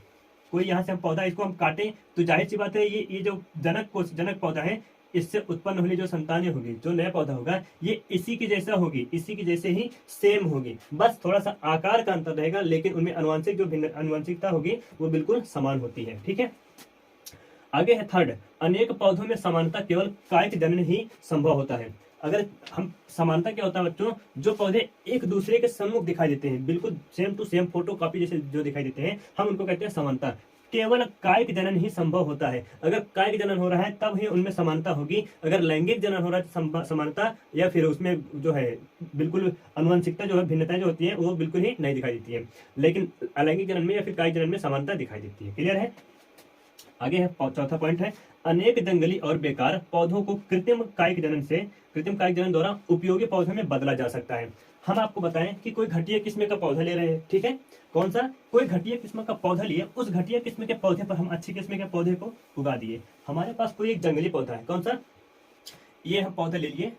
कोई यहाँ से हम पौधा, इसको हम काटें तो जाहिर सी बात है ये जो जनक पौधा है, इससे उत्पन्न होने जो संतानें होगी, जो नया पौधा होगा, ये इसी की जैसा होगी, इसी की जैसे ही सेम होगी, बस थोड़ा सा आकार का अंतर रहेगा, लेकिन उनमें अनुवांशिक जो भिन्न अनुवांशिकता होगी वो बिल्कुल समान होती है। ठीक है, आगे है थर्ड, अनेक पौधों में समानता केवल कायिक जनन ही संभव होता है। अगर हम समानता क्या होता है बच्चों, जो पौधे एक दूसरे के सम्मुख दिखाई देते हैं, बिल्कुल same to same photocopy जैसे जो दिखाई देते हैं, हम उनको कहते हैं समानता। केवल कायिक जनन ही संभव होता है। अगर कायिक जनन हो रहा है तब ही उनमें समानता होगी, अगर लैंगिक जनन हो रहा है समानता या फिर उसमें जो है बिल्कुल अनुवंशिकता जो है, भिन्नताएं जो होती है वो बिल्कुल ही नहीं दिखाई देती है, लेकिन अलैंगिक जनन में या फिर कायिक जनन में समानता दिखाई देती है। क्लियर है? आगे है चौथा पॉइंट है, अनेक जंगली और बेकार पौधों को कृत्रिम कायिक जनन द्वारा उपयोगी पौधों में बदला जा सकता है। हम आपको बताएं कि कोई घटिया किस्म का पौधा ले रहे हैं, ठीक है, कौन सा, कोई घटिया किस्म का पौधा लिए, उस घटिया किस्म के पौधे पर हम अच्छी किस्म के पौधे को उगा दिए। हमारे पास कोई एक जंगली पौधा है, कौन सा, ये हम पौधा ले लिए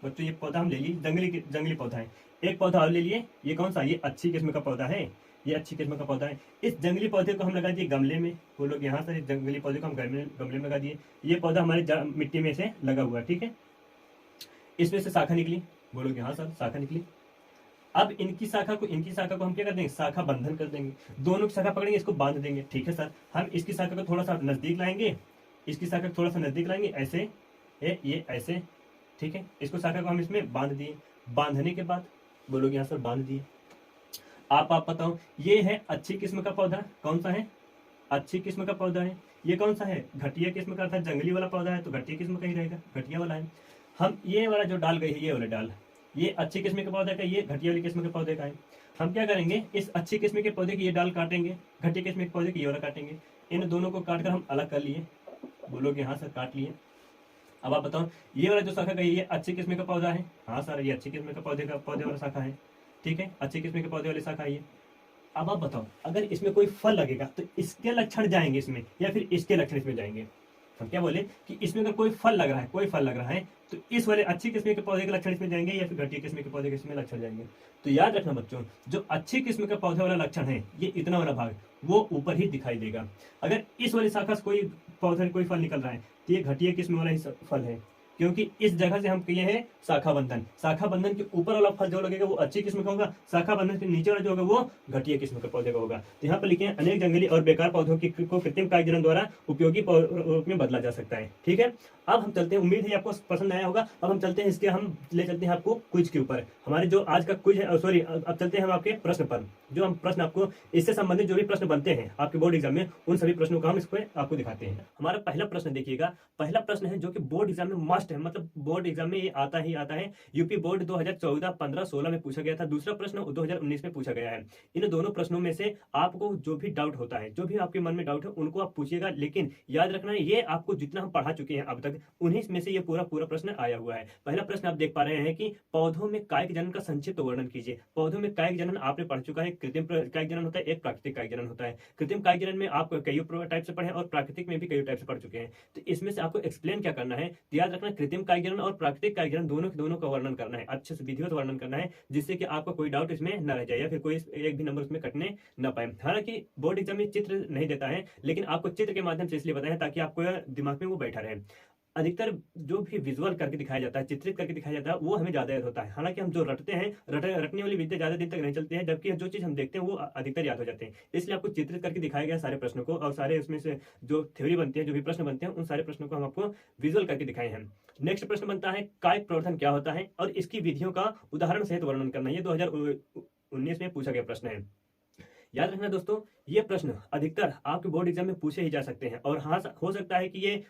बच्चों, ये पौधा हम ले लिए, जंगली पौधा है। एक पौधा और ले लिए, ये कौन सा, ये अच्छी किस्म का पौधा है, ये अच्छी किस्म का पौधा है। इस जंगली पौधे को हम लगा दिए गमले में, वो लोग यहाँ से जंगली पौधे को हम गमले में लगा दिए। ये पौधा हमारे मिट्टी में से लगा हुआ है, ठीक है, इसमें से शाखा निकली, बोलोगे हाँ सर शाखा निकली। अब इनकी शाखा को हम क्या कर देंगे, शाखा बंधन कर देंगे, दोनों की शाखा पकड़ेंगे, इसको बांध देंगे। ठीक है सर, हम इसकी शाखा को थोड़ा सा नजदीक लाएंगे, इसकी शाखा को थोड़ा सा नजदीक लाएंगे, ऐसे ये ऐसे, ठीक है, इसको शाखा को हम इसमें बांध दिए। बांधने के बाद बोलोगे हाँ सर बांध दिए। आप बताओ, ये है अच्छी किस्म का पौधा, कौन सा है, अच्छी किस्म का पौधा है। ये कौन सा है, घटिया किस्म का था, जंगली वाला पौधा है तो घटिया किस्म का ही रहेगा, घटिया वाला है। हम ये वाला जो डाल गई है, ये वाला डाल, ये अच्छी किस्म के पौधे का, ये घटिया वाली किस्म के पौधे का है। हम क्या करेंगे, इस अच्छी किस्म के पौधे की ये डाल काटेंगे, घटिया किस्म के पौधे की ये वाला काटेंगे। इन दोनों को काटकर हम अलग कर लिए, बोलोगे हाँ सर काट लिए। अब आप बताओ, ये वाला जो शाखा का ये अच्छी किस्म का पौधा है, हाँ सर ये अच्छी किस्म का पौधे वाला शाखा है, ठीक है, अच्छी किस्म के पौधे वाली शाखा है ये। अब आप बताओ, अगर इसमें कोई फल लगेगा तो इसके लक्षण जाएंगे इसमें या फिर इसके लक्षण इसमें जाएंगे। हम क्या बोले कि इसमें अगर कोई फल लग रहा है तो इस वाले अच्छी किस्म के पौधे के लक्षण इसमें जाएंगे या फिर घटिया किस्म के पौधे के इसमें लक्षण जाएंगे। तो याद रखना बच्चों, जो अच्छी किस्म के पौधे वाला लक्षण है, ये इतना वाला भाग वो ऊपर ही दिखाई देगा। अगर इस वाली शाखा से कोई पौधे कोई फल निकल रहा है तो ये घटिया किस्म वाला ही फल है, क्योंकि इस जगह से हम किए हैं शाखा बंधन। शाखा बंधन के ऊपर वाला फल जो लगेगा वो अच्छी किस्म का होगा, शाखा बंधन के नीचे वाला जो होगा वो घटिया किस्म के पौधे का होगा। तो यहाँ पर लिखे हैं, अनेक जंगली और बेकार पौधों को कृत्रिम कायिक जनन द्वारा उपयोगी रूप में बदला जा सकता है। ठीक है, अब हम चलते हैं, उम्मीद है आपको पसंद आया होगा। अब हम चलते हैं इसके, हम ले चलते हैं आपको क्विज के ऊपर। हमारे जो आज का क्विज है, सॉरी अब चलते हैं हम आपके प्रश्न पर, जो हम प्रश्न आपको इससे संबंधित जो भी प्रश्न बनते हैं आपके बोर्ड एग्जाम में, उन सभी प्रश्नों का हम इस पर आपको दिखाते हैं। हमारा पहला प्रश्न देखिएगा, पहला प्रश्न है जो कि बोर्ड एग्जाम में मस्ट है, मतलब बोर्ड एग्जाम में ये आता ही आता है। यूपी बोर्ड 2014, 15, 16 में पूछा गया था। दूसरा प्रश्न 2019 में पूछा गया है। इन दोनों प्रश्नों में से आपको जो भी डाउट होता है, जो भी आपके मन में डाउट है, उनको आप पूछिएगा। लेकिन याद रखना ये आपको जितना हम पढ़ा चुके हैं अब तक, उन्हीं में से ये पूरा प्रश्न आया हुआ है। पहला प्रश्न आप देख पा रहे हैं कि पौधों में कायिक जनन का संक्षिप्त वर्णन कीजिए। पौधों में कायिक जनन आपने पढ़ चुका है। कृत्रिम कायिक जनन होता है, एक प्राकृतिक कायिक जनन होता है। कृत्रिम कायिक जनन में आप कई टाइप से पढ़े और प्राकृतिक में भी कई टाइप से पढ़ चुके हैं। तो इसमें से आपको एक्सप्लेन क्या करना है, तो याद रखना कृत्रिम कायिक जनन और प्राकृतिक कायिक जनन दोनों का वर्णन करना है, अच्छे से विधिवत वर्णन करना है, जिससे कि आपका कोई डाउट इसमें न रह जाए या फिर कोई एक भी नंबर उसमें कटने न पाए। हालांकि बोर्ड एग्जाम में चित्र नहीं देता है, लेकिन आपको चित्र के माध्यम से इसलिए बताया ताकि आपको दिमाग में वो बैठा रहे। अधिकतर जो भी विजुअल करके दिखाया जाता है, चित्रित करके दिखाया जाता है, वो हमें ज्यादा याद होता है। हालांकि हम जो रटते हैं, रटने वाली विद्या ज्यादा दिन तक नहीं चलती है, जबकि जो चीज हम देखते हैं वो अधिकतर याद हो जाते हैं। इसलिए आपको चित्रित करके दिखाया गया सारे प्रश्नों को, और सारे उसमें से जो थ्योरी बनती है, जो भी प्रश्न बनते हैं, उन सारे प्रश्नों को हम आपको विजुअल करके दिखाए हैं। नेक्स्ट प्रश्न बनता है कायिक प्रवर्धन क्या होता है और इसकी विधियों का उदाहरण सहित वर्णन करना। ये 2019 में पूछा गया प्रश्न है। याद रखना दोस्तों, ये प्रश्न अधिकतर आपके बोर्ड एग्जाम में पूछे ही जा सकते हैं, और हाँ हो सकता है कि ये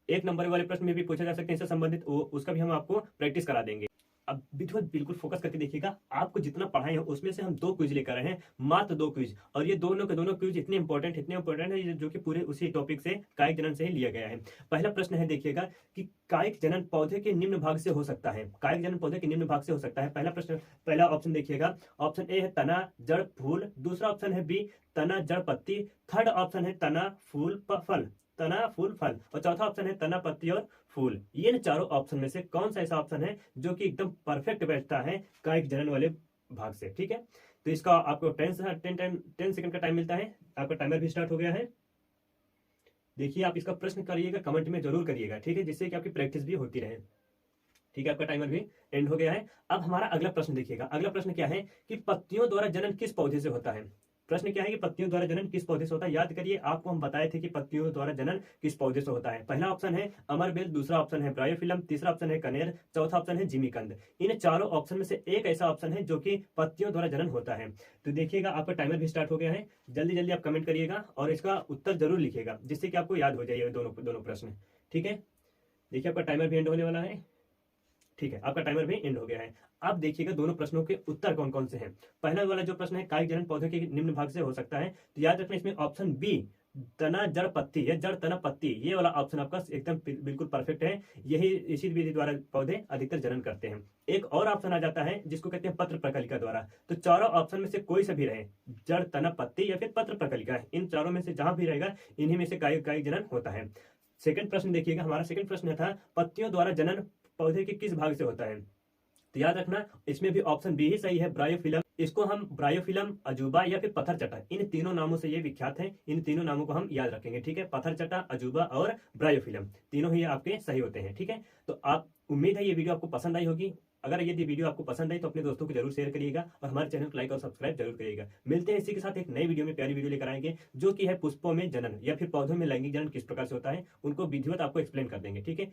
एक नंबर वाले प्रश्न में भी पूछे जा सकते हैं इससे संबंधित, उसका भी हम आपको प्रैक्टिस करा देंगे। अब विधिवत बिल्कुल फोकस करके देखिएगा, आपको जितना पढ़ाए हैं उसमें से हम 2 क्विज लेकर आए हैं, मात्र 2 क्विज, और ये दोनों के दोनों क्विज इतने इंपॉर्टेंट है जो कि पूरे उसी टॉपिक से, कायिक जनन से ही लिया गया है। पहला प्रश्न है देखिएगा कि कायिक जनन पौधे के निम्न भाग से हो सकता है। कायिक जनन पौधे के निम्न भाग से हो सकता है। पहला प्रश्न, पहला ऑप्शन देखिएगा, ऑप्शन ए है तना, जड़, फूल। दूसरा ऑप्शन है बी, तना, जड़, पत्ती। थर्ड ऑप्शन है तना, फूल, फल। तना, फूल, फल। और चौथा ऑप्शन है तना, पत्ती और फूल। ये चारों ऑप्शन में से कौन सा ऐसा ऑप्शन है जो कि एकदम परफेक्ट बैठता है कायिक जनन वाले भाग से? ठीक है, तो इसका आपको 10 सेकंड का टाइम मिलता है। आपका टाइमर भी स्टार्ट हो गया है। देखिए, आप इसका प्रश्न करिएगा, कमेंट में जरूर करिएगा, ठीक है, जिससे कि आपकी प्रैक्टिस भी होती रहे। ठीक है, आपका टाइमर भी एंड हो गया है। अब हमारा अगला प्रश्न देखिएगा। अगला प्रश्न क्या है कि पत्तियों द्वारा जनन किस पौधे से होता है? प्रश्न क्या है कि पत्तियों द्वारा जनन किस पौधे से होता है? याद करिए, आपको हम बताए थे कि पत्तियों द्वारा जनन किस पौधे से होता है। पहला ऑप्शन है अमरबेल, दूसरा ऑप्शन है ब्रायोफिलम, तीसरा ऑप्शन है कनेर, चौथा ऑप्शन है जिमीकंद। इन चारों ऑप्शन में से एक ऐसा ऑप्शन है जो कि पत्तियों द्वारा जनन होता है। तो देखिएगा, आपका टाइमर भी स्टार्ट हो गया है। जल्दी जल्दी आप कमेंट करिएगा और इसका उत्तर जरूर लिखिएगा, जिससे कि आपको याद हो जाए दोनों प्रश्न। ठीक है, देखिए आपका टाइमर भी एंड होने वाला है। ठीक है, आपका टाइमर भी एंड हो गया है। अब देखिएगा दोनों प्रश्नों के उत्तर कौन कौन से हैं। पहला वाला जो प्रश्न है कायिक जनन पौधे के निम्न भाग से हो सकता है, तो याद रखना इसमें ऑप्शन बी, तना, जड़, पत्ती या जड़, तना, पत्ती, ये वाला ऑप्शन आपका एकदम बिल्कुल परफेक्ट है। यही इसी विधि द्वारा पौधे अधिकतर जनन करते हैं। एक और ऑप्शन आ जाता है जिसको कहते हैं पत्र प्रकलिका द्वारा। तो चारों ऑप्शन में से कोई सा भी रहे, जड़, तना, पत्ती या फिर पत्र प्रकलिका, इन चारों में से जहां भी रहेगा, इन्हीं में से कायिक जनन होता है। सेकंड प्रश्न देखिएगा, हमारा सेकंड प्रश्न था पत्तियों द्वारा जनन पौधे के किस भाग से होता है? तो याद रखना इसमें भी ऑप्शन बी ही सही है, ब्रायोफिलम। इसको हम ब्रायोफिलम, अजूबा या फिर पत्थरचटा, इन तीनों नामों से ये विख्यात है। इन तीनों नामों को हम याद रखेंगे। ठीक है, पत्थरचटा, अजूबा और ब्रायोफिलम, तीनों ही आपके सही होते हैं। ठीक है, तो आप उम्मीद है ये वीडियो आपको पसंद आई होगी। अगर यदि वीडियो आपको पसंद आई तो अपने दोस्तों को जरूर शेयर करिएगा और हमारे चैनल को लाइक और सब्सक्राइब जरूर करिएगा। मिलते हैं इसी के साथ एक नई वीडियो में, प्यारी वीडियो लेकर आएंगे, जो कि है पुष्पों में जनन या फिर पौधों में लैंगिक जनन किस प्रकार से होता है, उनको विधिवत आपको एक्सप्लेन कर देंगे। ठीक है।